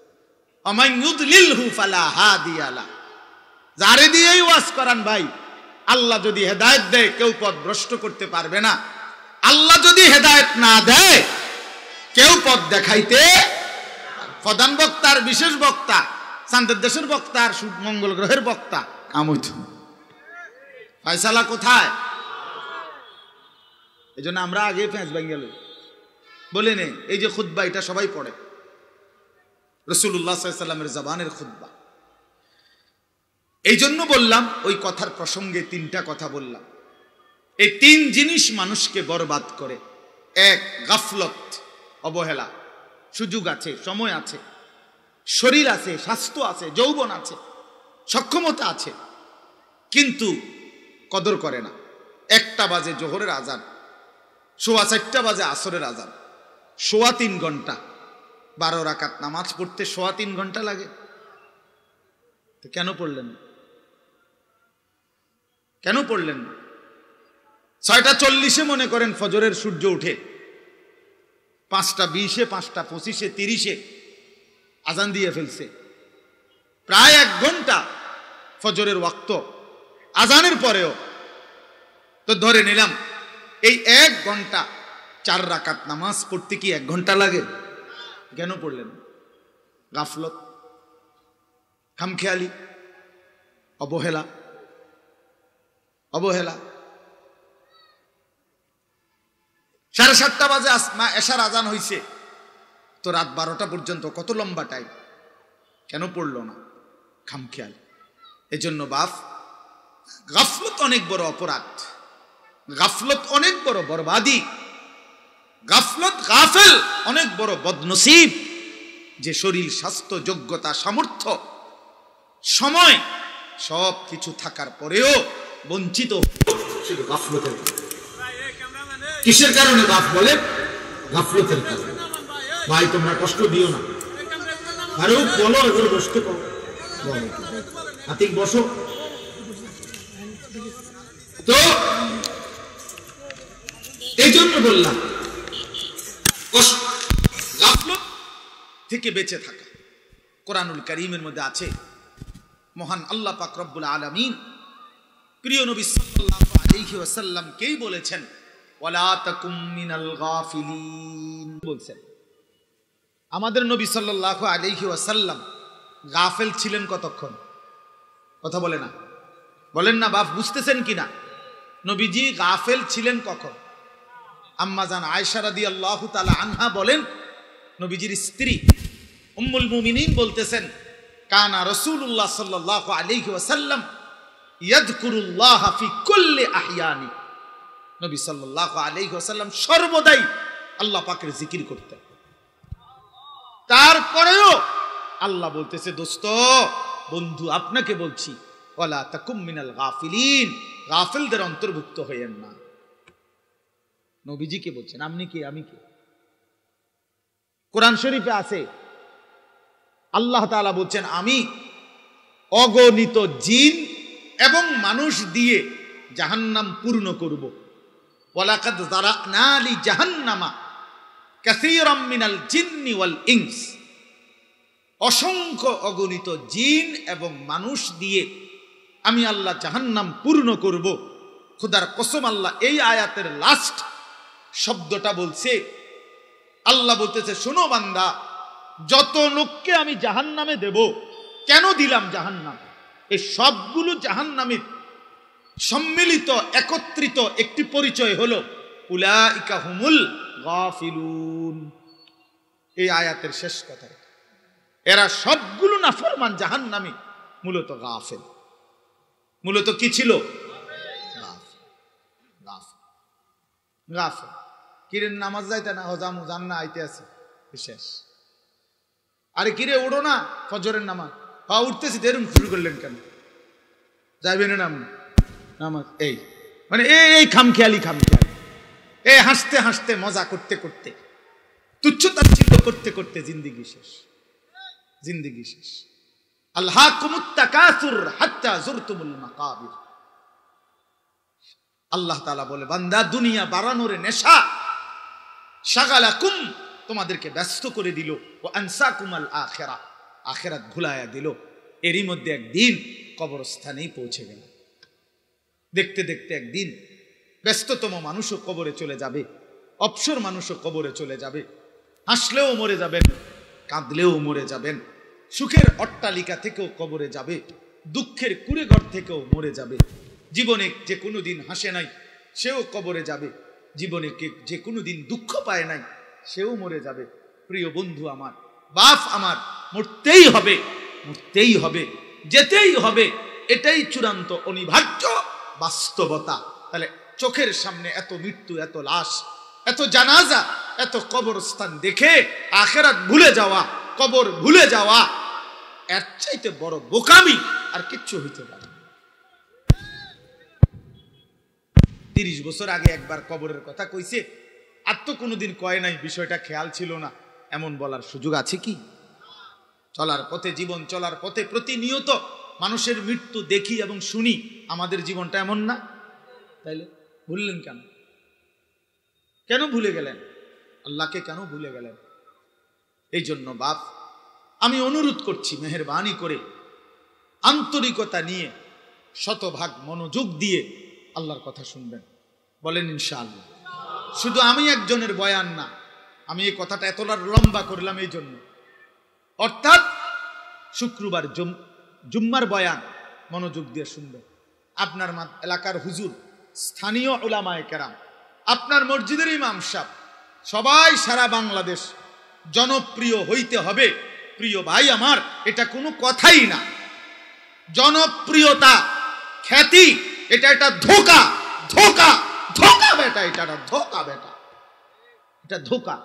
Speaker 1: ওমান ইউদলিলহু ফালা হাদিয়া লাহু। যারে দিয়েই ওয়াজ করান ভাই, আল্লাহ যদি হেদায়েত দেয় কেউ পথ ভ্রষ্ট করতে পারবে না, আল্লাহ যদি হেদায়েত না দেয় কেউ পথ দেখাইতে। প্রধান বক্তার বিশেষ বক্তা, চাঁদের দেশের বক্তা আর মঙ্গল গ্রহের বক্তা, কামত ফয়সালা কোথায়? এই জন্য আমরা আগে ফেঁস ভাঙ্গা লই, বলে নে এই যে খুতবা এটা সবাই পড়ে, রাসূলুল্লাহ সাল্লাল্লাহু আলাইহি ওয়াসাল্লামের জবানের খুতবা। এই জন্য বললাম, ওই কথার প্রসঙ্গে তিনটা কথা বললাম। এই তিন জিনিস মানুষকে বরবাদ করে। এক, গাফলত, অবহেলা। সুযোগ আছে, সময় আছে, শরীর আছে, স্বাস্থ্য আছে, যৌবন আছে, সক্ষমতা আছে, কিন্তু কদর করে না। 1টা বাজে জোহরের আজান, 4:15 বাজে আসরের আজান, 3.25 ঘন্টা, 12 রাকাত নামাজ পড়তে 3.25 ঘন্টা লাগে। তো কেন পড়লেন না? কেন পড়লেন না? 6:40 মনে করেন ফজরের সূর্য উঠে, 5:20, 5:25, 30 আজান দিয়ে ফেলছে, প্রায় 1 ঘন্টা ফজরের ওয়াক্ত। আজানের পরেও তো ধরে নিলাম এই 1 ঘন্টা 4 রাকাত নামাজ পড়তে কি 1 ঘন্টা লাগে? কেন পড়লেন? গাফলত, খামখেয়ালি, অবহেলা। অবহেলা। 7:30 বাজে এশার আজান হইছে, তো রাত 12টা পর্যন্ত কত লম্বা টাইম, কেন পড়লো না? খামখেয়াল। এজন্য বাপ, গাফলত অনেক বড় অপরাধ, গাফলত অনেক বড় বরবাদি, গাফলত গাফেল অনেক বড় বদনসিব। যে শরীর, স্বাস্থ্য, যোগ্যতা, সামর্থ্য, সময় সব কিছু থাকার পরেও বঞ্চিত শুধু গাফলতের কারণে। কিসের কারণে বাপ বলে? গাফলতের কারণে। ভাই তোমরা কষ্ট দিও না, আরে বলো, এগুলো বসতে পারো, হাতিক বসো। তো এই জন্য বললাম গাফলত থেকে বেঁচে থাকা। কোরআনুল কারীমের মধ্যে আছে, মহান আল্লাহ পাক রব্বুল আলামিন প্রিয় নবী সাল্লাল্লাহু আলাইহি ওয়াসাল্লামকেই বলেছেন, ওয়ালা তাকুম মিনাল গাফিলিন বলছেন। আমাদের নবী সাল্লাল্লাহু আলাইহি ওয়াসাল্লাম গাফেল ছিলেন কতক্ষণ? কথা বলে না, বলেন না বাপ, বুঝতেছেন কিনা? নবীজি গাফেল ছিলেন কখন? আম্মা জান আয়েশা রাদিয়াল্লাহু তাআলা আনহা বলেন, নবীজির স্ত্রী উম্মুল মুমিনিন বলতেছেন, কানা রাসূলুল্লাহ সাল্লাল্লাহু আলাইহি ওয়াসাল্লাম ইয়াযকুরুল্লাহ ফি কুল্লি আহইয়ানি। নবী সাল্লাল্লাহু আলাইহি ওয়াসাল্লাম সর্বদাই আল্লাহ পাকের জিকির করতেন। তারপরেও আল্লাহ বলতেছে, দোস্ত, বন্ধু, আপনাকে বলছি, ওয়ালা তাকুম মিনাল গাফিলিন, গাফিলদের অন্তর্ভুক্ত হইয়েন না। নবীজিকে বলছেন, আপনি কে, আমি কে? কোরআন শরীফে আছে, আল্লাহ তাআলা বলছেন, আমি অগণিত জিন এবং মানুষ দিয়ে জাহান্নাম পূর্ণ করব। ওয়ালাকাদ যারানা লি জাহান্নামা কাসীরাম মিনাল জিন্নি ওয়াল ইনস। অসংখ্য অগণিত জিন এবং মানুষ দিয়ে আমি আল্লাহ জাহান্নাম পূর্ণ করব। খোদার কসম, আল্লাহ এই আয়াতের লাস্ট শব্দটা বলছে, আল্লাহ বলতেছে, শোনো বান্দা, যত লোককে আমি জাহান্নামে দেব, কেন দিলাম জাহান্নাম, এই সবগুলো জাহান্নামীর সম্মিলিত একত্রিত একটি পরিচয় হলো উলাইকা হুমুল গাফিলুন। এই আয়াতের শেষ কথা। এরা সবগুলো নাফরমান জাহান্নামী, মূলত গাফেল। মূলত কি ছিল? গাফেল। কিরে নামাজ যাইতে না, হজামু জান্না আইতে আছে শেষ। আরে কিরে উঠো না, ফজরের নামাজ। হ্যাঁ উঠতেছি, এরকম শুরু করলেন কেন? যাইবেন না নামাজ? এই মানে এই খামখেয়ালি, এই হাসতে হাসতে মজা করতে করতে, তুচ্ছতাচ্ছিল্য করতে করতে জিন্দিগি শেষ, জিন্দিগি শেষ। আলহাকুমুত তাকাসুর হাত্তা যুরতুমুল মাকাবির। আল্লাহ তাআলা বলে, বান্দা দুনিয়া বাড়ানোর নেশা, শাগালাকুম তোমাদেরকে ব্যস্ত করে দিল, ও আনসাকুমাল আখিরা আখিরাত ভুলায়া দিল। এরই মধ্যে একদিন কবরস্থানেই পৌঁছে গেল। দেখতে দেখতে একদিন ব্যস্ততম মানুষও কবরে চলে যাবে, অবসর মানুষও কবরে চলে যাবে। হাসলেও মরে যাবেন, কাঁদলেও মরে যাবেন। সুখের অট্টালিকা থেকেও কবরে যাবে, দুঃখের কুড়েঘর থেকেও মরে যাবে। জীবনে যে কোনো দিন হাসে নাই সেও কবরে যাবে, জীবনে যে কোনো দিন দুঃখ পায় নাই সেও মরে যাবে। প্রিয় বন্ধু আমার, বাপ আমার, মরতেই হবে, মরতেই হবে, যেতেই হবে। এটাই চূড়ান্ত অনিবার্য বাস্তবতা। তাহলে চোখের সামনে এত মৃত্যু, এত লাশ, এত জানাজা, এত কবরস্থান দেখে আখিরাত ভুলে যাওয়া, কবর ভুলে যাওয়া, এর চাইতে বড় বোকামি আর কিচ্ছু হইতে পারে না। 30 বছর আগে একবার কবরের কথা কইছে, আর তো কোনোদিন কয় নাই, বিষয়টা খেয়াল ছিল না, এমন বলার সুযোগ আছে কি? চলার পথে, জীবন চলার পথে প্রতিনিয়ত মানুষের মৃত্যু দেখি এবং শুনি। আমাদের জীবনটা এমন না? তাইলে ভুললেন কেন? কেন ভুলে গেলেন? আল্লাহকে কেন ভুলে গেলেন? এই জন্য বাপ, আমি অনুরোধ করছি, মেহেরবানি করে আন্তরিকতা নিয়ে, শতভাগ মনোযোগ দিয়ে আল্লাহর কথা শুনবেন। বলেন ইনশাআল্লাহ। শুধু আমি একজনের বয়ান না, আমি এই কথাটা এতটা লম্বা করলাম এই জন্য, অর্থাৎ শুক্রবার জুম্মার বয়ান মনোযোগ দিয়ে শুনবেন। আপনার এলাকার হুজুর, স্থানীয় উলামায়ে কেরাম, আপনার মসজিদের ইমাম সাহেব, সবাই সারা বাংলাদেশ জনপ্রিয় হইতে হবে। প্রিয় ভাই আমার, এটা কোনো কথাই না। জনপ্রিয়তা, খ্যাতি, এটা একটা ধোঁকা, ধোঁকা, ধোঁকা বেটা, এটা ধোঁকা বেটা, এটা ধোঁকা।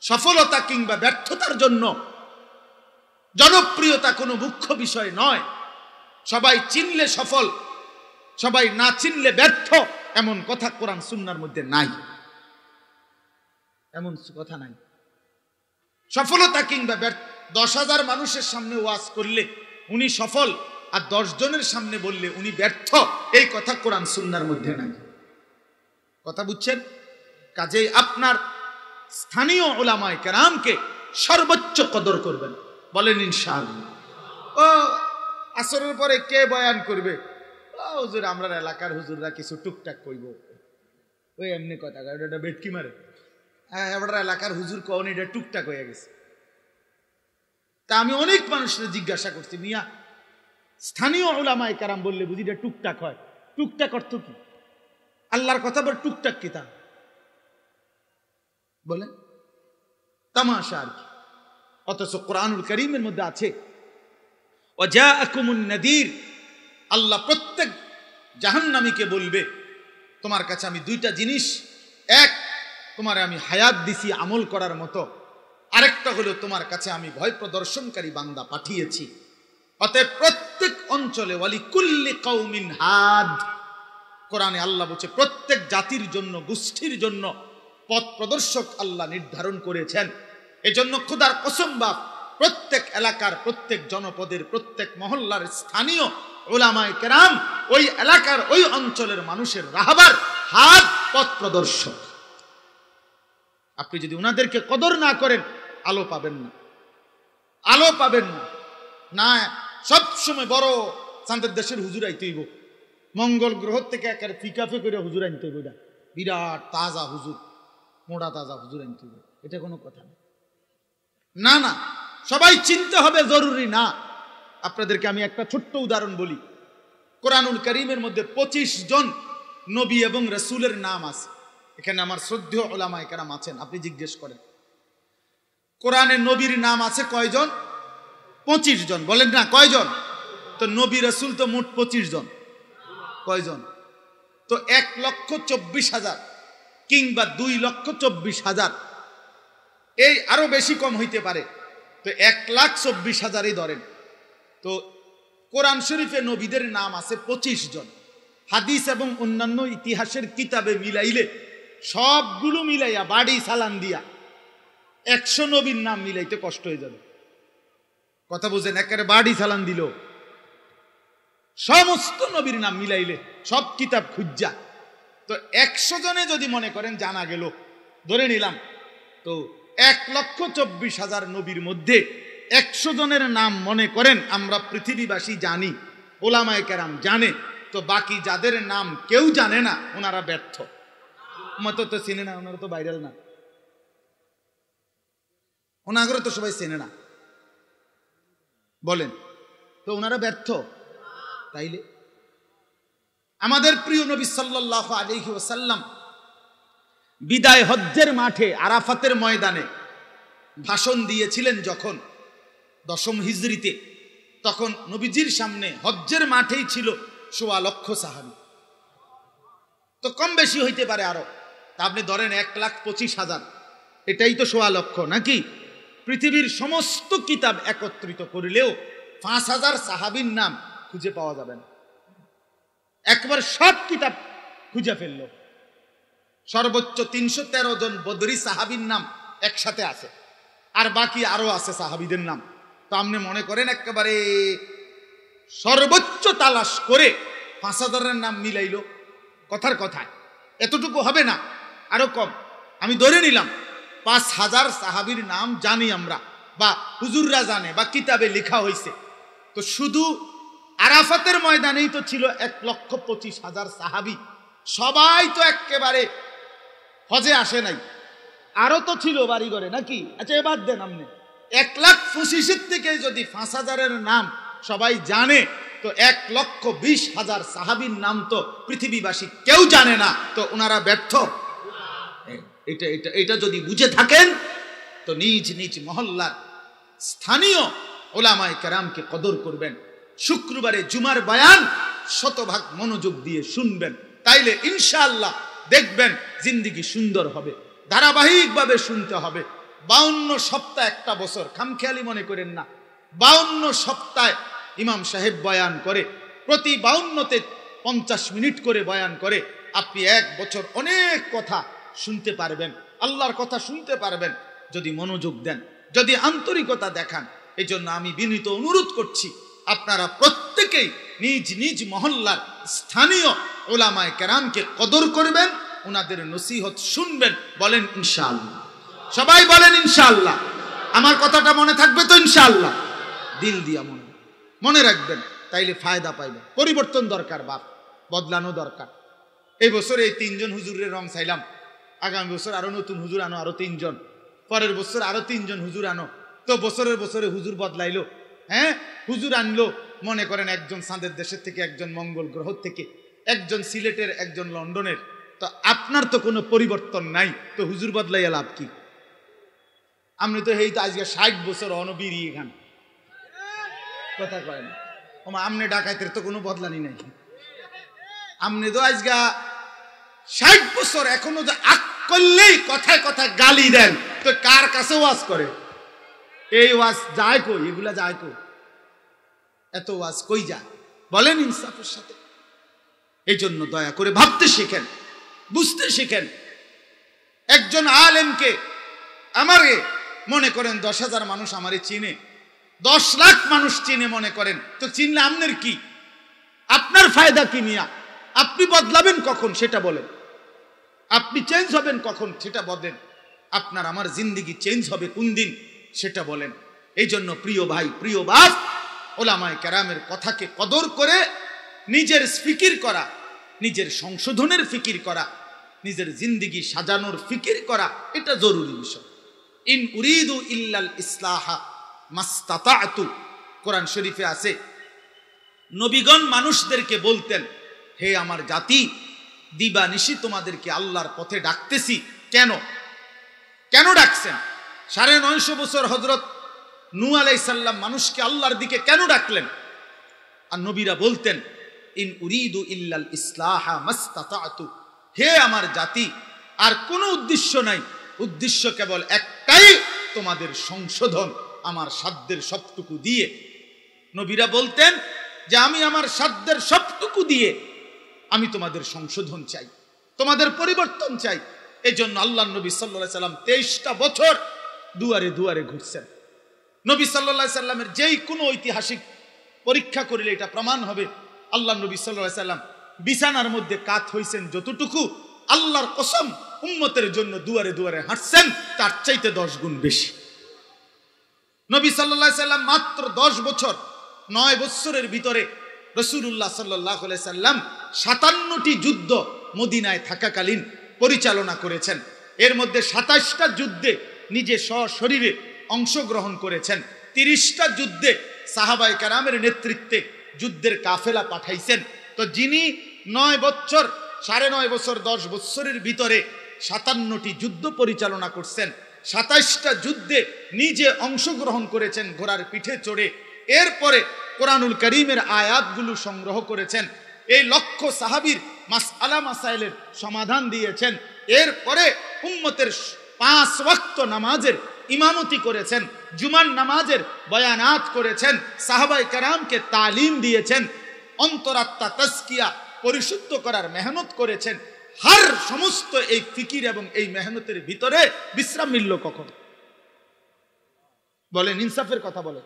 Speaker 1: সফলতা কিংবা ব্যর্থতার জন্য জনপ্রিয়তা কোনো মুখ্য বিষয় নয়। সবাই চিনলে সফল, সবাই না চিনলে ব্যর্থ, এমন কথা কোরআন সুন্নাহর মধ্যে নাই, এমন কথা নাই। সফলতা কিংবা 10,000 মানুষের সামনে ওয়াজ করলে উনি সফল, আর 10 জনের সামনে বললে উনি ব্যর্থ, এই কথা কোরআন সুন্নাহর মধ্যে নাই। কথা বুঝছেন? কাজেই আপনার স্থানীয় উলামায়ে কেরামকে সর্বোচ্চ কদর করবেন। বলেন ইনশাআল্লাহ। ও আসরের পরে কে বয়ান করবে? হুজুর, আমরা এলাকার হুজুররা কিছু টুকটাক কইব, ওই এমনি কথা, এটা বেটকি মারে। হ্যাঁ, আমরা এলাকার হুজুর কখন এটা টুকটাক হয়ে গেছে। তা আমি অনেক মানুষের জিজ্ঞাসা করছি, মিয়া স্থানীয় উলামায়ে কেরাম বললে বুঝি এটা টুকটাক হয়? টুকটাক অর্থ কি? আল্লাহর কথা বল, টুকটাক কি তা? বলেন তামাশা আর কি। অথচ কোরআনুল কারীমের মধ্যে আছে, ওয়াজাআকুমুন নাযীর। আল্লাহ প্রত্যেক জাহান্নামীকে বলবে, তোমার কাছে আমি 2টা জিনিস, এক, তোমারে আমি হায়াত দিছি আমল করার মতো, আরেকটা হলো তোমার কাছে আমি ভয় প্রদর্শনকারী বান্দা পাঠিয়েছি। অতএব প্রত্যেক অঞ্চলে ওয়ালিকুল্লি কওমিন হাদ, কোরআনে আল্লাহ বলছে প্রত্যেক জাতির জন্য, গোষ্ঠীর জন্য পথ প্রদর্শক আল্লাহ নির্ধারণ করেছেন। এজন্য খোদার কসম বাপ, প্রত্যেক এলাকার, প্রত্যেক জনপদের, প্রত্যেক মহল্লার স্থানীয় উলামায়ে কেরাম ওই এলাকার, ওই অঞ্চলের মানুষের রাহবার, হাত, পথ প্রদর্শক। আপনি যদি উনাদেরকে কদর না করেন, আলো পাবেন না, আলো পাবেন না। না, সবসময় বড় চাঁদের দেশের হুজুর আইতে হইব, মঙ্গল গ্রহ থেকে একেবারে ফিকাফে করে হুজুর আনতে হইব, এটা বিরাট তাজা হুজুর, মোড়া তাজা হুজুর আনতে হইব, এটা কোনো কথা না। না না, সবাই চিনতে হবে জরুরি না। আপনাদেরকে আমি একটা ছোট্ট উদাহরণ বলি। কোরআনুল কারীমের মধ্যে 25 জন নবী এবং রাসূলের নাম আছে। এখানে আমার শ্রদ্ধেয় উলামায়ে কেরাম আছেন, আপনি জিজ্ঞেস করেন কোরআনে নবীর নাম আছে কয়জন? 25 জন, বলেন না কয়জন? তো নবী রাসূল তো মোট 25 জন, কয়জন? তো 1,24,000 কিংবা 2,24,000, এই আরো বেশি কম হইতে পারে। তো 1,24,000-ই ধরেন। তো কোরআন শরীফে নবীদের নাম আছে 25 জন। হাদিস এবং অন্যান্য ইতিহাসের কিতাবে মিলাইলে, সবগুলো মিলাইয়া বাড়ি সালান দিয়া 100 নবীর নাম মিলাইতে কষ্ট হয়ে যাবে। কথা বুঝেন? একেবারে বাড়ি সালান দিল সমস্ত নবীর নাম মিলাইলে, সব কিতাব খুঁজা, তো 100 জনে যদি মনে করেন জানা গেল, ধরে নিলাম, তো 1,24,000 নবীর মধ্যে 100 জনের নাম মনে করেন আমরা পৃথিবীবাসী জানি, ওলামায়ে কেরাম জানে, তো বাকি যাদের নাম কেউ জানে না ওনারা ব্যর্থ। মতো তো চেনে না, ওনারা তো ভাইরাল না, ওনাগরে তো সবাই চেনে না, বলেন তো ওনারা ব্যর্থ। তাইলে আমাদের প্রিয় নবী সাল্লাল্লাহু আলাইহি ওয়াসাল্লাম বিদায় হজ্জের মাঠে আরাফাতের ময়দানে ভাষণ দিয়েছিলেন যখন 10ম হিজরিতে, তখন নবীজির সামনে হজ্জের মাঠেই ছিল 1,25,000 সাহাবী। তো কম বেশি হইতে পারে আরো, তা আপনি ধরেন 1,25,000, এটাই তো 1,25,000 নাকি? পৃথিবীর সমস্ত কিতাব একত্রিত করলেও 5,000 সাহাবীর নাম খুঁজে পাওয়া যাবে না। একবার সব কিতাব খুঁজে ফেলল, সর্বোচ্চ 313 জন বদরি সাহাবীর নাম একসাথে আছে, আর বাকি আরো আছে সাহাবীদের নাম। তো আপনি মনে করেন একেবারে সর্বোচ্চ তালাশ করে 5,000-এর নাম মিলাইল, কথার কথায় এতটুকু হবে না, আরো কম। আমি ধরে নিলাম 5,000 সাহাবীর নাম জানি আমরা, বা হুজুররা জানে, বা কিতাবে লেখা হয়েছে। তো শুধু আরাফাতের ময়দানেই তো ছিল 1,25,000 সাহাবী, সবাই তো একেবারে হজে আসে নাই, আরো তো ছিল বাড়ি ঘরে নাকি? আচ্ছা এবার দেন, আপনি 1,25,000 থেকে যদি 5,000-এর নাম সবাই জানে, তো 1,20,000 সাহাবীর নাম তো পৃথিবীবাসী কেউ জানে না, তো ওনারা ব্যর্থ। এটা এটা এটা যদি বুঝে থাকেন তো নিজ নিজ মহল্লার স্থানীয় ওলামায়ে কেরামকে কদর করবেন। শুক্রবারে জুমার বয়ান 100% মনোযোগ দিয়ে শুনবেন, তাইলে ইনশাআল্লাহ দেখবেন জিন্দেগি সুন্দর হবে। ধারাবাহিকভাবে শুনতে হবে। 52 সপ্তাহ, একটা বছর, খামখেয়ালি মনে করেন না। 52 সপ্তাহে ইমাম সাহেব বয়ান করে, প্রতি 52তে 50 মিনিট করে বয়ান করে। আপনি 1 বছর অনেক কথা শুনতে পারবেন, আল্লাহর কথা শুনতে পারবেন, যদি মনোযোগ দেন, যদি আন্তরিকতা দেখান। এই জন্য আমি বিনীত অনুরোধ করছি, আপনারা প্রত্যেকেই নিজ নিজ মহল্লার স্থানীয় ওলামায়ে কেরামকে কদর করবেন, ওনাদের নসিহত শুনবেন। বলেন ইনশাআল্লাহ, সবাই বলেন ইনশাআল্লাহ। আমার কথাটা মনে থাকবে তো ইনশাআল্লাহ? দিল দিয়া মনে রাখবেন, তাইলে ফায়দা পাইবেন। পরিবর্তন দরকার, বাপ বদলানো দরকার। এই বছর এই 3 জন হুজুরের রং চাইলাম, আগামী বছর আরো নতুন হুজুর আনো, আরো 3 জন, পরের বছর আরো 3 জন হুজুর আনো। তো বছরের বছরে হুজুর বদলাইলো, হ্যাঁ, হুজুর আনলো, মনে করেন একজন চাঁদের দেশের থেকে, একজন মঙ্গল গ্রহ থেকে, একজন সিলেটের, একজন লন্ডনের। তো আপনার তো কোনো পরিবর্তন নাই, তো হুজুর বদলাইয়া লাভ কি? আপনি তো এই তো আজকে 60 বছর অনবীর এখান কথা কয় না, আমনে ডাকাইতের তো কোনো বদলানি নাই। আপনি তো আজকে 60 বছর এখনো যে আক করলেই কথায় কথায় গালি দেন, তো কার কাছে ওয়াজ করে? এই ওয়াজ যায় কই? এগুলা যায় কই? এত ওয়াজ কই যায়? বলেন ইনসাফের সাথে। এই জন্য দয়া করে ভাবতে শিখেন, বুঝতে শিখেন। একজন আলেমকে আমারে মনে করেন 10,000 মানুষ আমারে চিনে, 10 লাখ মানুষ চিনে মনে করেন, তো চিনলে আপনার কি? আপনার ফায়দা কি মিয়া? আপনি বদলাবেন কখন সেটা বলেন, আপনি চেঞ্জ হবেন কখন সেটা বলেন, আপনার আমার জিন্দেগি চেঞ্জ হবে কোন দিন সেটা বলেন। এই জন্য প্রিয় ভাই, প্রিয় বাপ, ওলামায়ে কেরামের কথাকে কদর করে নিজের ফিকির করা, নিজের সংশোধনের ফিকির করা, নিজের জিন্দেগি সাজানোর ফিকির করা, এটা জরুরি বিষয়। ইন উরিদু ইল্লাল ইসলাহা মাস্তাতাতু, কোরআন শরীফে আছে, নবীগণ মানুষদেরকে বলতেন, হে আমার জাতি, দিবানিশি তোমাদেরকে আল্লাহর পথে ডাকতেছি। কেন কেন ডাকছেন? 950 বছর হযরত নূহ আলাইহিস সালাম মানুষকে আল্লাহর দিকে কেন ডাকলেন? আর নবীরা বলতেন, ইন উরিদু ইল্লাল ইসলাহা মাস্তাতাতু, হে আমার জাতি, আর কোনো উদ্দেশ্য নাই, উদ্দেশ্য কেবল একটাই, তোমাদের সংশোধন আমার সাধ্যের সবটুকু দিয়ে। নবীরা বলতেন যে আমি আমার সাধ্যের সবটুকু দিয়ে আমি তোমাদের সংশোধন চাই, তোমাদের পরিবর্তন চাই। এই জন্য আল্লাহ নবী সাল্লাল্লাহু আলাইহি সাল্লাম 23টা বছর দুয়ারে দুয়ারে ঘুরছেন। নবী সাল্লাল্লাহু আলাইহি সাল্লামের যেই কোনো ঐতিহাসিক পরীক্ষা করিলে এটা প্রমাণ হবে, আল্লাহ নবী সাল্লাল্লাহু আলাইহি সাল্লাম বিছানার মধ্যে কাত হইছেন যতটুকু, আল্লাহর কসম উম্মতের জন্য দুয়ারে দুয়ারে হাঁটছেন তার চাইতে 10 গুণ বেশি। নবী সাল্লাল্লাহু আলাইহি সাল্লাম মাত্র 10 বছর, 9 বছরের ভিতরে রাসূলুল্লাহ সাল্লাল্লাহু আলাইহি সাল্লাম 57টি যুদ্ধ মদিনায় থাকাকালীন পরিচালনা করেছেন। এর মধ্যে 27টা যুদ্ধে নিজে সশরীরে অংশগ্রহণ করেছেন। 30টা যুদ্ধে সাহাবায়ে কেরামের নেতৃত্বে যুদ্ধের কাফেলা পাঠাইছেন। তো যিনি 9 বছর, 9.5 বছর, 10 বছরের ভিতরে 57টি যুদ্ধ পরিচালনা করছেন, 27টা যুদ্ধে নিজে অংশগ্রহণ করেছেন ঘোড়ার পিঠে চড়ে, এরপরে কোরআনুল কারীমের আয়াতগুলো সংগ্রহ করেছেন, এই লক্ষ সাহাবীর মাসআলা মাসাইলের সমাধান দিয়েছেন, এরপরে উম্মতের 5 ওয়াক্ত নামাজের ইমামতি করেছেন, জুমার নামাজের বয়ানাত করেছেন, সাহাবায়ে কেরামকে তালিম দিয়েছেন, অন্তরাত্মা তাজকিয়া পরিশুদ্ধ করার মেহনত করেছেন। হার সমস্ত এই ফিকির এবং এই মেহনতের ভিতরে বিশ্রাম মিলল কখন? বলেন, ইনসাফের কথা বলেন,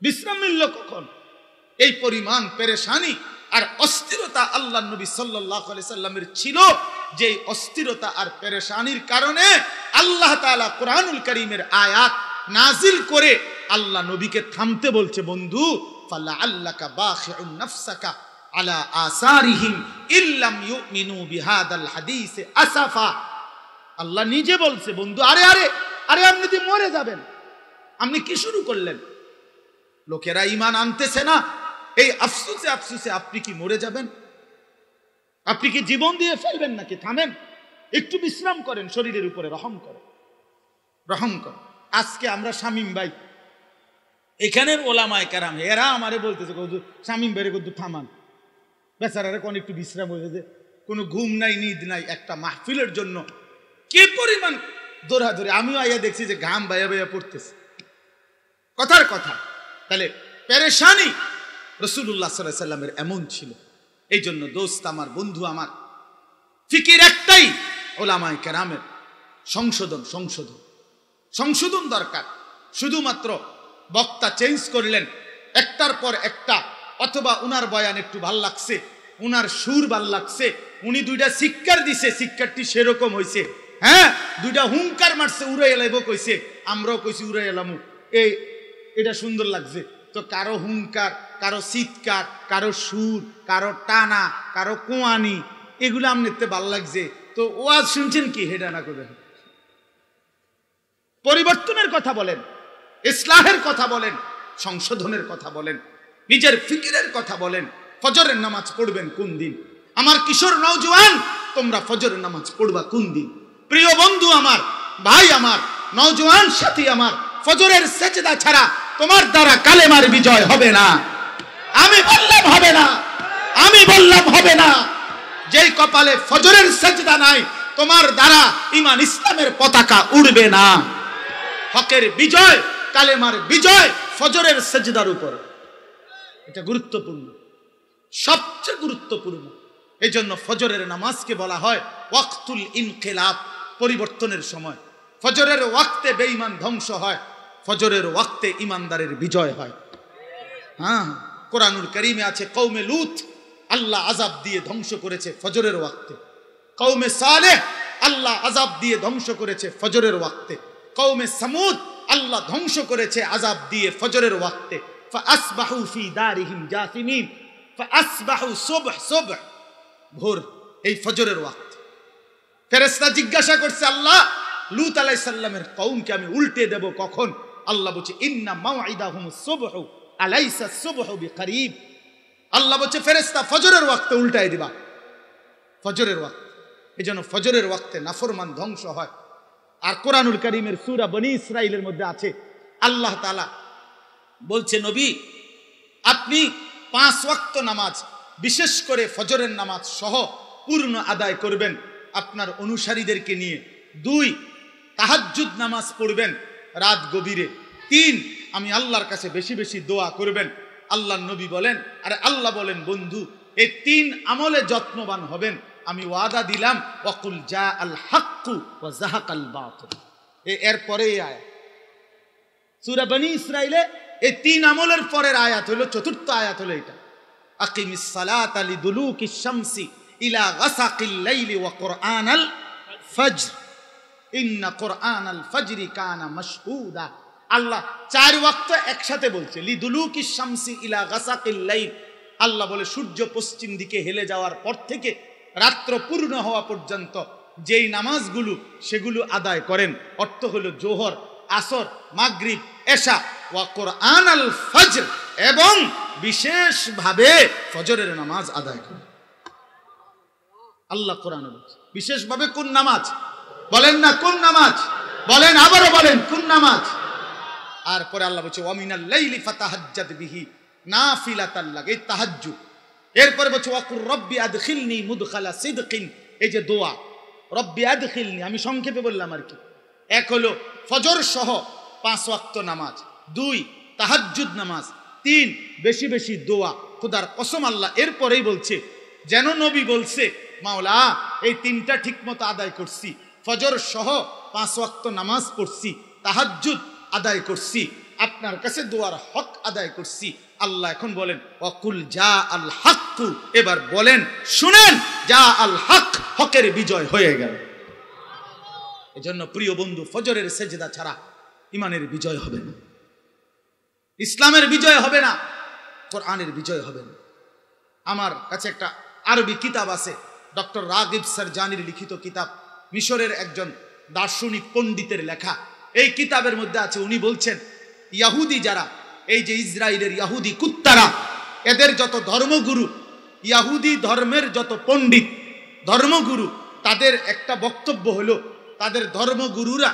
Speaker 1: বিশ্রাম মিলল কখন? এই পরিমাণ পেরেশানি আর অস্থিরতা আল্লাহ নবী সাল্লাল্লাহু আলাইহি সাল্লামের ছিল, যে অস্থিরতা আর পেরেশানির কারণে আল্লাহ তাআলা কোরআনুল কারীমের আয়াত নাজিল করে আল্লাহ নবীকে থামতে বলছে, বন্ধু ফালাআল্লাকা বাখিউন নাফসাকা আলা আসারিহিম ইল্লাম ইউমিনু বিহাদাল হাদিস আসাফা। আল্লাহ নিজে বলছে, বন্ধু আরে আরে আরে আপনি তো মরে যাবেন, আপনি কি শুরু করলেন? লোকেরা ঈমান আনতেছে না, এই আফসোসে আফসোসে আপনি কি মরে যাবেন? আপনি কি জীবন দিয়ে ফেলবেন নাকি? থামেন, একটু বিশ্রাম করেন, শরীরের উপরে রহম করেন, রহম করেন। আজকে আমরা শামীম ভাই, এখানের ওলামায়ে কেরাম এরা আমারে বলতেছে, শামীম ভাইরে কত থামান, বেচারারে কোন একটু বিশ্রাম হয়েছে, কোনো ঘুম নাই, নিদ নাই, একটা মাহফিলের জন্য কি পরিমাণ দৌড়াদৌড়ি। আমিও আইয়া দেখছি যে ঘাম বাইয়া বাইয়া পড়তেছে। কথার কথা, তাহলে পেরেশানি রাসূলুল্লাহ সাল্লাল্লাহু আলাইহি সাল্লামের এমন ছিল। এই জন্য দোস্ত আমার, বন্ধু আমার, ফিকির একটাই, ওলামায়ে কেরামের সংশোধন, সংশোধন, সংশোধন দরকার। শুধুমাত্র বক্তা চেঞ্জ করলেন একটার পর একটা, অথবা উনার বয়ান একটু ভাল লাগছে, উনার সুর ভাল লাগছে, উনি 2টা শিক্ষার দিছে, শিক্ষারটি সেরকম হয়েছে, হ্যাঁ 2টা হুঙ্কার মারছে, উড়াই এলাইব কইছে, আমরাও কইছি উড়াই এলামু, এটা সুন্দর লাগছে। তো কারো হুঙ্কার, কারো চিৎকার, কারো সুর, কারো টানা, কারো কোয়ানি, এগুলো আমনেতে ভাল লাগছে। তো ওয়াজ শুনছেন কি? হেডা না করে পরিবর্তনের কথা বলেন, ইসলাহের কথা বলেন, সংশোধনের কথা বলেন, নিজের ফিকিরের কথা বলেন। ফজরের নামাজ পড়বেন কোন দিন? আমার কিশোর নওজোয়ান, তোমরা ফজরের নামাজ পড়বা কোন দিন? প্রিয় বন্ধু আমার, ভাই আমার, নওজোয়ান সাথী আমার, ফজরের সেজদা ছাড়া তোমার দ্বারা কালেমার বিজয় হবে না। আমি বললাম হবে না, আমি বললাম হবে না। যেই কপালে ফজরের সেজদা নাই, তোমার দ্বারা ঈমান ইসলামের পতাকা উড়বে না। হকের বিজয়, কালেমার বিজয় ফজরের সেজদার উপর, এটা গুরুত্বপূর্ণ, সবচেয়ে গুরুত্বপূর্ণ। এই জন্য ফজরের নামাজকে বলা হয় ওয়াক্তুল ইনকিলাব, পরিবর্তনের সময়। ফজরের ওয়াক্তে বেঈমান ধ্বংস হয়, ফজরের ওয়াক্তে ইমানদারের বিজয় হয়। হ্যাঁ, কোরআনুল কারীমে আছে কওমে লূত আল্লাহ আযাব দিয়ে ধ্বংস করেছে ফজরের ওয়াক্তে, কওমে সালেহ আল্লাহ আযাব দিয়ে ধ্বংস করেছে ফজরের ওয়াক্তে, কওমে সামুদ আল্লাহ ধ্বংস করেছে আযাব দিয়ে ফজরের ওয়াক্তে। ফাসবাহু ফি দারিহিম জাসিমিন, ফাসবাহু সুবহ, সুবহ ভোর, এই ফজরের ওয়াক্ত। ফেরেশতা জিজ্ঞাসা করছে, আল্লাহ লূত আলাইহিস সালামের কওমকে আমি উল্টে দেব কখন? আল্লাহ বলছে ইন্না মাউইদাহুমুস সুবহ আলাইসা সুবহু বিকরিব। আল্লাহ বলছে ফেরেশতা ফজরের ওয়াক্তে উল্টাই দিবা, ফজরের ওয়াক্ত। এজন্য ফজরের ওয়াক্তে নাফরমান ধ্বংস হয়। আর কোরআনুল কারীমের সূরা বনী ইসরাঈলের মধ্যে আছে আল্লাহ তাআলা বলছে, নবী আপনি 5 ওয়াক্ত নামাজ, বিশেষ করে ফজরের নামাজ সহ পূর্ণ আদায় করবেন আপনার অনুসারীদেরকে নিয়ে। 2 তাহাজ্জুদ নামাজ পড়বেন রাত গভীরে। 3 আমি আল্লাহর কাছে বেশি বেশি দোয়া করবেন। আল্লাহর নবী বলেন, আরে আল্লাহ বলেন, বন্ধু এই 3 আমলে যত্নবান হবেন, আমি ওয়াদা দিলাম, ওয়াকুল জা আল হাক্কু ওয়া যাহাকাল বাতিল। এরপরে এই আয়াত সূরা বনী ইসরাইলে এই 3 আমলের পরের আয়াত হলো, চতুর্থ আয়াত হলো এটা, আকিমিস সালাতা লিদুলুকিশ শামসি ইলা গাসাকিল লাইলি ওয়া কুরআনাল ফজর ইন্না কুরআনাল ফজরি কানা মাশহুদা। আল্লাহ 4 ওয়াক্ত একসাথে বলছে, লিদুলুকিশ শামসি ইলা গাসাকিল লাইল। আল্লাহ বলে সূর্য পশ্চিম দিকে হেলে যাওয়ার পর থেকে রাত্র পূর্ণ হওয়া পর্যন্ত যেই নামাজগুলো সেগুলো আদায় করেন, অর্থ হলো জোহর, আসর, মাগরিব, এশা, ওয়া কুরআনাল ফজর, এবং বিশেষভাবে ফজরের নামাজ আদায় করেন। আল্লাহ কোরআনে বলছে বিশেষভাবে কোন নামাজ? বলেন না কোন নামাজ? বলেন, আবারও বলেন কোন নামাজ? আর পরে আল্লাহ বলছে ওয়া মিনাল লাইলি ফাতাহাজ্জাদ বিহি নাফিলাতাল লাক, এই তাহাজ্জুদ। এরপরে বলছে ওয়াকুর রব্বি আদখিলনি মুদখালা সিদকিন, এই যে দোয়া রব্বি আদখিলনি, আমি সংক্ষেপে বললাম আর কি। এক হলো ফজর সহ 5 ওয়াক্ত নামাজ, 2 তাহাজ্জুদ নামাজ, 3 বেশি বেশি দোয়া। খোদার কসম আল্লাহ এরপরেই বলছে, যেন নবী বলছে, মাওলা এই 3টা ঠিকমতো আদায় করছি, ফজর সহ 5 ওয়াক্ত নামাজ পড়ছি, তাহাজ্জুদ আদায় করছি, আপনার কাছে দোয়ার হক আদায় করছি। আল্লাহ এখন বলেন ওয়াকুল জা আল হাক্কু, এবার বলেন শুনেন, জা আল হক, হকের বিজয় হয়ে গেল। এজন্য প্রিয় বন্ধু, ফজরের সেজদা ছাড়া ইমানের বিজয় হবে না, ইসলামের বিজয় হবে না, কোরআনের বিজয় হবে না। আমার কাছে একটা আরবি কিতাব আছে, ডক্টর রাগিব সারজানির লিখিত কিতাব, মিশরের একজন দার্শনিক পণ্ডিতের লেখা। এই কিতাবের মধ্যে আছে, উনি বলছেন ইহুদি যারা, এই যে ইসরায়েলের ইহুদি কুত্তারা, এদের যত ধর্মগুরু, ইহুদি ধর্মের যত পণ্ডিত ধর্মগুরু, তাদের একটা বক্তব্য হলো, তাদের ধর্মগুরুরা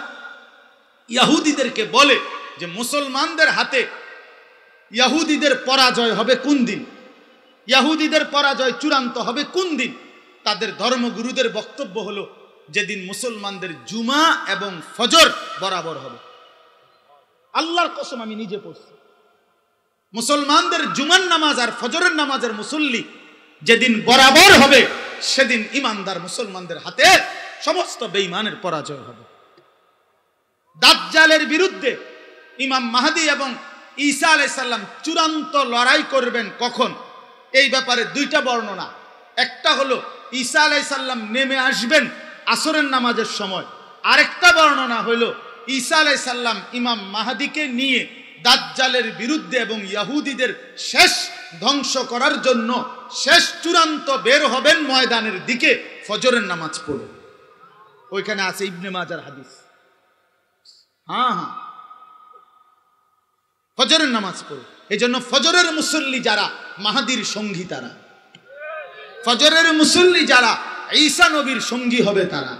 Speaker 1: ইহুদিদেরকে বলে যে মুসলমানদের হাতে ইহুদিদের পরাজয় হবে কোন দিন, ইহুদিদের পরাজয় চূড়ান্ত হবে কোন দিন? তাদের ধর্মগুরুদের বক্তব্য হলো যেদিন মুসলমানদের জুমা এবং ফজর বরাবর হবে। আল্লাহর কসম আমি নিজে পড়ছি, মুসলমানদের জুমার নামাজ আর ফজরের নামাজের মুসল্লি যেদিন বরাবর হবে, সেদিন ইমানদার মুসলমানদের হাতে সমস্ত বেঈমানের পরাজয় হবে। দাজ্জালের বিরুদ্ধে ইমাম মাহদী এবং ঈসা আলাইহিস সালাম চূড়ান্ত লড়াই করবেন কখন, এই ব্যাপারে 2টা বর্ণনা। একটা হলো ঈসা আলাইহিস সালাম নেমে আসবেন আসরের নামাজের সময়, আরেকটা বর্ণনা হলো ঈসা আলাইহিস সালাম ইমাম মাহদীকে নিয়ে দাজ্জালের বিরুদ্ধে এবং ইহুদিদের শেষ ধ্বংস করার জন্য শেষ চূড়ান্ত বের হবেন ময়দানের দিকে ফজরের নামাজ পড়ে। ওইখানে আছে ইবনে মাজার হাদিস। হ্যাঁ, ফজরের নামাজ পড়ে। এই জন্য ফজরের মুসল্লি যারা মাহদীর সঙ্গী, তারা ফজরের মুসল্লি যারা ঈসা নবীর সঙ্গী হবে, তারা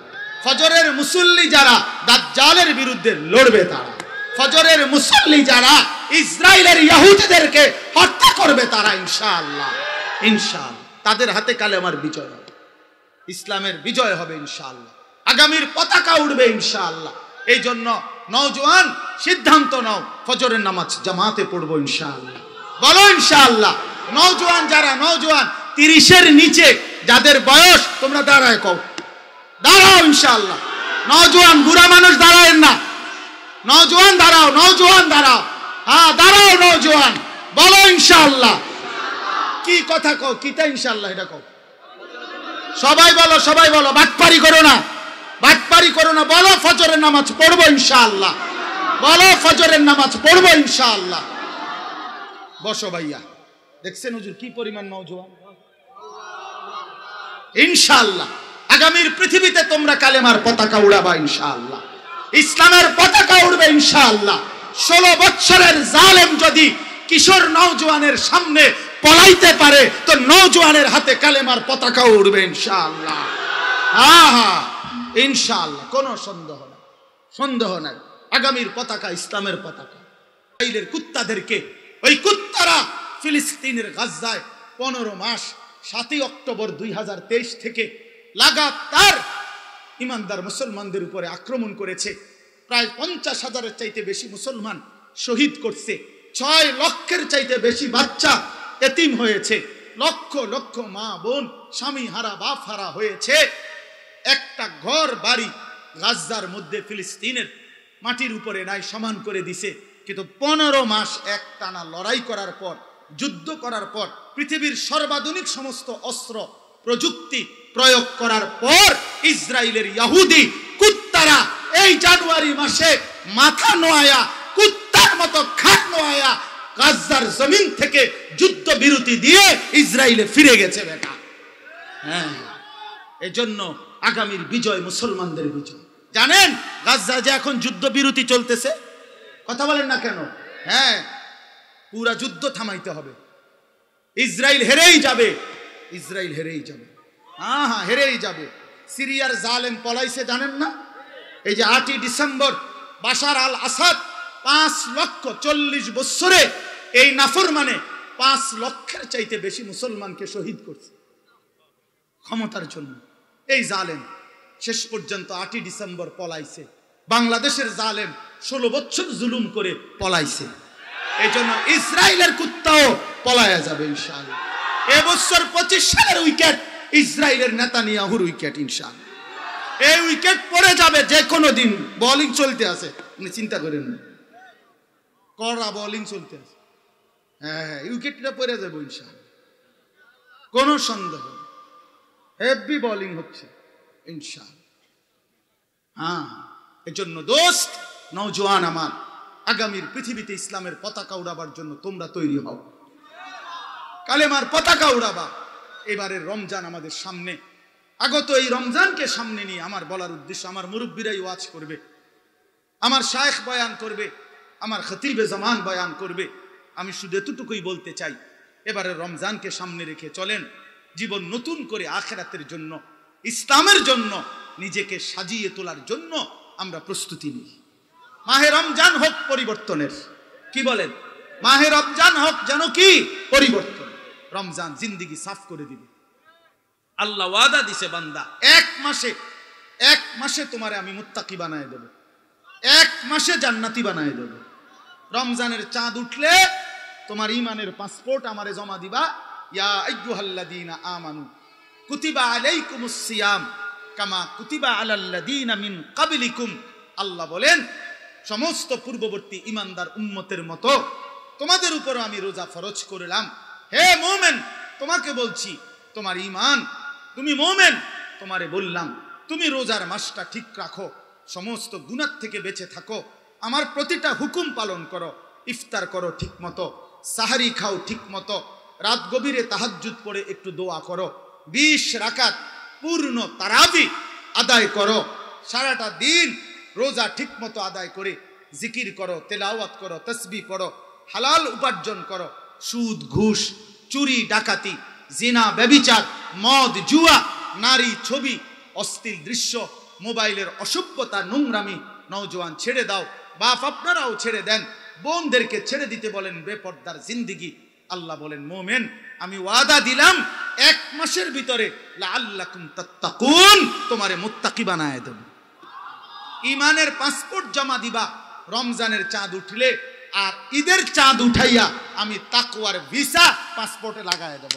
Speaker 1: ফজরের মুসল্লি যারা দাজ্জালের বিরুদ্ধে লড়বে, তারা ফজরের মুসল্লি যারা ইসরায়েলের ইহুদিদেরকে হত্যা করবে, তারা ইনশাআল্লাহ ইনশাআল্লাহ তাদের হাতে কালেমার বিজয় হবে, ইসলামের বিজয় হবে ইনশাআল্লাহ, আগামীর পতাকা উঠবে ইনশাআল্লাহ। এই জন্য নওজোয়ান সিদ্ধান্ত নাও, ফজরের নামাজ জামাতে পড়বো ইনশাআল্লাহ। বলো ইনশাআল্লাহ। নওজোয়ান যারা, নওজোয়ান 30-এর নিচে যাদের বয়স, তোমরা দাঁড়ায় কও, দাঁড়াও ইনশাআল্লাহ। নওজোয়ান, বুড়া মানুষ দাঁড়ায় না, নওজোয়ান দাঁড়াও, নওজোয়ান দাঁড়াও, হ্যাঁ দাঁড়াও নওজোয়ান, বলো ইনশাআল্লাহ। কি কথা কও, কিটা ইনশাআল্লাহ এটা কও, সবাই বলো, সবাই বলো, বাটপারি করো না, বাটপারি করো না, বলো ফজরের নামাজ পড়বো ইনশাআল্লাহ, বলো ফজরের নামাজ পড়বো ইনশাআল্লাহ। বসো ভাইয়া, দেখছেন হুজুর কি পরিমাণ নওজোয়ান। ইনশাআল্লাহ আগামীর পৃথিবীতে তোমরা কালেমার পতাকা উড়াবা ইনশাআল্লাহ, ইসলামের পতাকা উড়বে ইনশাআল্লাহ। 16 বছরের জালেম যদি কিশোর নওজোয়ানের সামনে পলাইতে পারে, তো নওজোয়ানের হাতে কালেমার পতাকা উড়বে ইনশাআল্লাহ। হ্যাঁ হ্যাঁ ইনশাআল্লাহ, কোনো সন্দেহ নাই, সন্দেহ নাই। আগামীর পতাকা ইসলামের পতাকা, ইসরায়েলের কুত্তাদেরকে, ওই কুত্তারা ফিলিস্তিনের গাজায় 15 মাস 7 অক্টোবর 2023 থেকে লাগাতার ইমানদার মুসলমানদের উপরে আক্রমণ করেছে। প্রায় 50,000-এর চাইতে বেশি মুসলমান শহীদ করছে। 6 লক্ষের চাইতে বেশি বাচ্চা এতিম হয়েছে। লক্ষ লক্ষ মা বোন স্বামী হারা বাপ হারা হয়েছে। একটা ঘর বাড়ি গাজার মধ্যে ফিলিস্তিনের মাটির উপরে নাই, সমান করে দিছে। কিন্তু 15 মাস একটানা লড়াই করার পর, যুদ্ধ করার পর, পৃথিবীর সর্বাধুনিক সমস্ত অস্ত্র প্রযুক্তি প্রয়োগ করার পর ইসরায়েলের ইহুদি কুত্তারা এই জানুয়ারি মাসে মাথা নোয়ায়া, কুত্তার মতো খাট নোয়ায়া গাজার জমিন থেকে যুদ্ধ বিরতি দিয়ে ইসরায়েলে ফিরে গেছে বেটা। হ্যাঁ, এজন্য আগামীর বিজয় মুসলমানদের বিজয়। জানেন গাজা যে এখন যুদ্ধ বিরতি চলতেছে, কথা বলেন না কেন? হ্যাঁ, পুরা যুদ্ধ থামাইতে হবে। ইসরায়েল হেরেই যাবে, ইসরায়েল হেরেই যাবে। হ্যাঁ হ্যাঁ, হেরেই যাবে। সিরিয়ার জালেম পলাইছে জানেন না? এই যে 8ই ডিসেম্বর বাশার আল আসাদ 5,40,000 বছরে এই নাফরমানে 5 লক্ষের চাইতে বেশি মুসলমানকে শহীদ করছে ক্ষমতার জন্য। এই জালেম শেষ পর্যন্ত 8ই ডিসেম্বর পলাইছে। বাংলাদেশের জালেম 16 বছর জুলুম করে পলাইছে। এই জন্য ইসরায়েলের কুত্তাও পলায়া যাবে ইনশাআল্লাহ। এবছর 25 সালের উইকেট ইসরায়েলের নেতানিয়াহুর উইকেট ইনশাআল্লাহ। এই উইকেট পড়ে যাবে যে কোনো দিন। বোলিং চলতে আছে, আপনি চিন্তা করেন না, কড়া বোলিং চলতে আছে। হ্যাঁ, উইকেটটা পড়ে যাবে ইনশাআল্লাহ, কোনো সন্দেহ নেই। হেভি বোলিং হচ্ছে ইনশাআল্লাহ। হ্যাঁ, এজন্য দোস্ত নওজোয়ান আমার, আগামীর পৃথিবীতে ইসলামের পতাকা উড়াবার জন্য তোমরা তৈরি হও, কালেমার পতাকা উড়াবা। এবারের রমজান আমাদের সামনে, আগত এই রমজানকে সামনে নিয়ে আমার বলার উদ্দেশ্য, আমার মুরব্বীরাই ওয়াজ করবে, আমার শায়েখ বয়ান করবে, আমার খতিবে জামান বয়ান করবে। আমি শুধু এতটুকুই বলতে চাই, এবারের রমজানকে সামনে রেখে চলেন জীবন নতুন করে আখিরাতের জন্য, ইসলামের জন্য নিজেকে সাজিয়ে তোলার জন্য আমরা প্রস্তুতি নিই। মাহে রমজান হোক পরিবর্তনের, কি বলেন? মাহে রমজান হোক যেন কি পরিবর্তন। রমজান জিন্দেগি সাফ করে দিবে। আল্লাহ ওয়াদা দিছে, বান্দা 1 মাসে তোমারে আমি মুত্তাকি বানায় দেব, 1 মাসে জান্নাতি বানায় দেব। রমজানের চাঁদ উঠলে তোমার ঈমানের পাসপোর্ট আমারে জমা দিবা। ইয়া আইয়ুহাল্লাযীনা আমানু কুতিবা আলাইকুমুস সিয়াম কামা কুতিবা আলাল্লাযীনা মিন ক্বাবলিকুম। আল্লাহ বলেন, সমস্ত পূর্ববর্তী ঈমানদার উম্মতের মতো তোমাদের উপর আমি রোজা ফরজ করলাম। হে মুমিন, তোমাকে বলছি, তোমার ঈমান, তুমি মুমিন, তোমারে বললাম তুমি রোজার মাসটা ঠিক রাখো, সমস্ত গুনাহ থেকে বেঁচে থাকো, আমার প্রতিটা হুকুম পালন করো, ইফতার করো ঠিক মতো, সাহারি খাও ঠিক মতো, রাত গভীরে তাহাজ্জুদ পড়ে একটু দোয়া করো, 20 রাকাত পূর্ণ তারাবি আদায় করো, সারাটা দিন রোজা ঠিক মতো আদায় করে জিকির করো, তেলাওয়াত করো, তাসবিহ পড়ো, হালাল উপার্জন করো। সুদ, ঘুষ, চুরি, ডাকাতি, জিনা, ব্যভিচার, মদ, জুয়া, নারী, ছবি, অশ্লীল দৃশ্য, মোবাইলের অসভ্যতা, নোংরামি নওজোয়ান ছেড়ে দাও। বাপ আপনারাও ছেড়ে দেন, বোনদেরকে ছেড়ে দিতে বলেন বেপর্দার জিন্দেগি। আল্লাহ বলেন, মোমেন আমি ওয়াদা দিলাম 1 মাসের ভিতরে লাআল্লাকুম তাত্তাকুন, তোমারে মুত্তাকি বানায় দেব। ঈমানের পাসপোর্ট জমা দিবা রমজানের চাঁদ উঠলে, আর ঈদের চাঁদ উঠাইয়া আমি তাকওয়ার ভিসা পাসপোর্টে লাগায় দেব।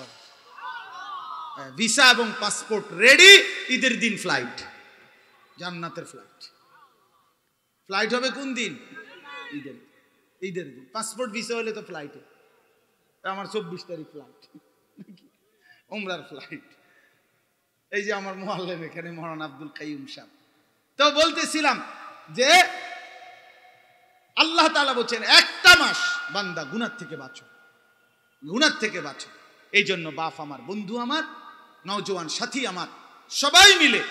Speaker 1: ভিসা এবং পাসপোর্ট রেডি, ঈদের দিন ফ্লাইট, জান্নাতের ফ্লাইট। ফ্লাইট হবে কোন দিন? ঈদের দিন। পাসপোর্ট ভিসা হলে তো ফ্লাইটে, আমার 24 তারিখ ফ্লাইট, উমরার ফ্লাইট। এই যে আমার মুআল্লিম এখানে মওলানা আব্দুল কাইয়ুম সাহেব। তো বলতেছিলাম যে আল্লাহ তাআলা বলেন 1টা মাস বান্দা গুনাহ থেকে বাঁচো, গুনাহ থেকে বাঁচো। এই জন্য বাপ আমার, বন্ধু আমার, নওজোয়ান সাথী আমার, সবাই মিলে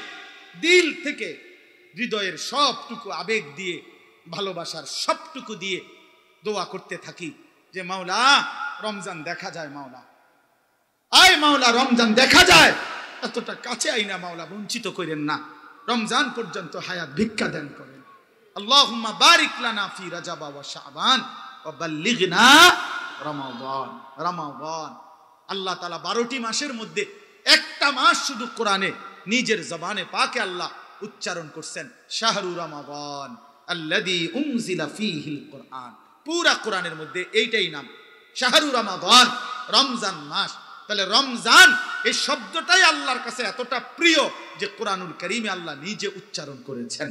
Speaker 1: দিল থেকে হৃদয়ের সবটুকু আবেগ দিয়ে, ভালোবাসার সবটুকু দিয়ে দোয়া করতে থাকি যে মাওলা রমজান দেখা যায়, মাওলা আয়, মাওলা রমজান দেখা যায়, এতটা কাছে আইনা মাওলা বঞ্চিত করেন না, রমজান পর্যন্ত হায়াত ভিক্ষা দান করেন। আল্লাহুম্মা বারিক লানা ফি রাজাব ওয়া শাবান ওয়া বাল্লিগনা রমাদান। রমাদান আল্লাহ তাআলা 12টি মাসের মধ্যে একটা মাস শুধু কোরআনে নিজের জবানে পাকে আল্লাহ উচ্চারণ করছেন, শাহরু রমাদান আল্লাযী উনজিলা ফীহিল কুরআন। পুরা কোরআনের মধ্যে এইটাই নাম, শাহরু রমাদান, রমজান মাস। তাহলে রমজান এই শব্দটাই আল্লাহর কাছে এতটা প্রিয় যে কোরআনুল কারীমে আল্লাহ নিজে উচ্চারণ করেছেন।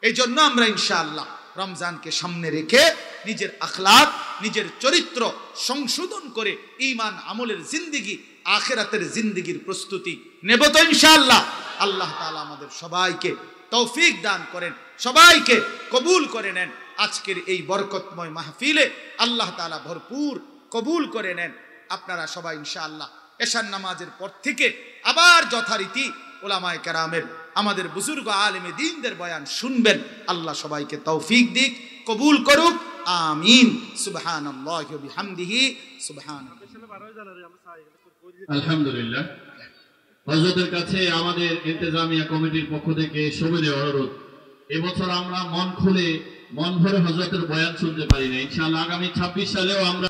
Speaker 1: এই জন্য আমরা ইনশাআল্লাহ রমজানকে সামনে রেখে নিজের আখলাক, নিজের চরিত্র সংশোধন করে ঈমান আমলের জিন্দেগি, আখিরাতের জিন্দেগির প্রস্তুতি নেব তো ইনশাআল্লাহ। আল্লাহ তাআলা আমাদের সবাইকে তৌফিক দান করেন, সবাইকে কবুল করে নেন। আজকের এই বরকতময় মাহফিলে আল্লাহ তাআলা ভরপুর কবুল করে নেন। আপনারা সবাই ইনশাআল্লাহ এশার নামাজের পর থেকে আবার যথারীতি উলামায়ে কেরামের, আমাদের বুজুর্গ আলেমে দ্বীনদের বয়ান শুনবেন। আল্লাহ সবাইকে তৌফিক দিক, কবুল করুক, আমিন। সুবহানাল্লাহি ওয়া বিহামদিহি সুবহানাল্লাহ।
Speaker 2: আলহামদুলিল্লাহ। হযরতের কাছে আমাদের ইন্তেজামিয়া কমিটির পক্ষ থেকে সবিনয় অনুরোধ, এবছর আমরা মন খুলে মন ভরে হযরতের বয়ান শুনতে পারি না। ইনশাআল্লাহ আগামী 26 সালেও আমরা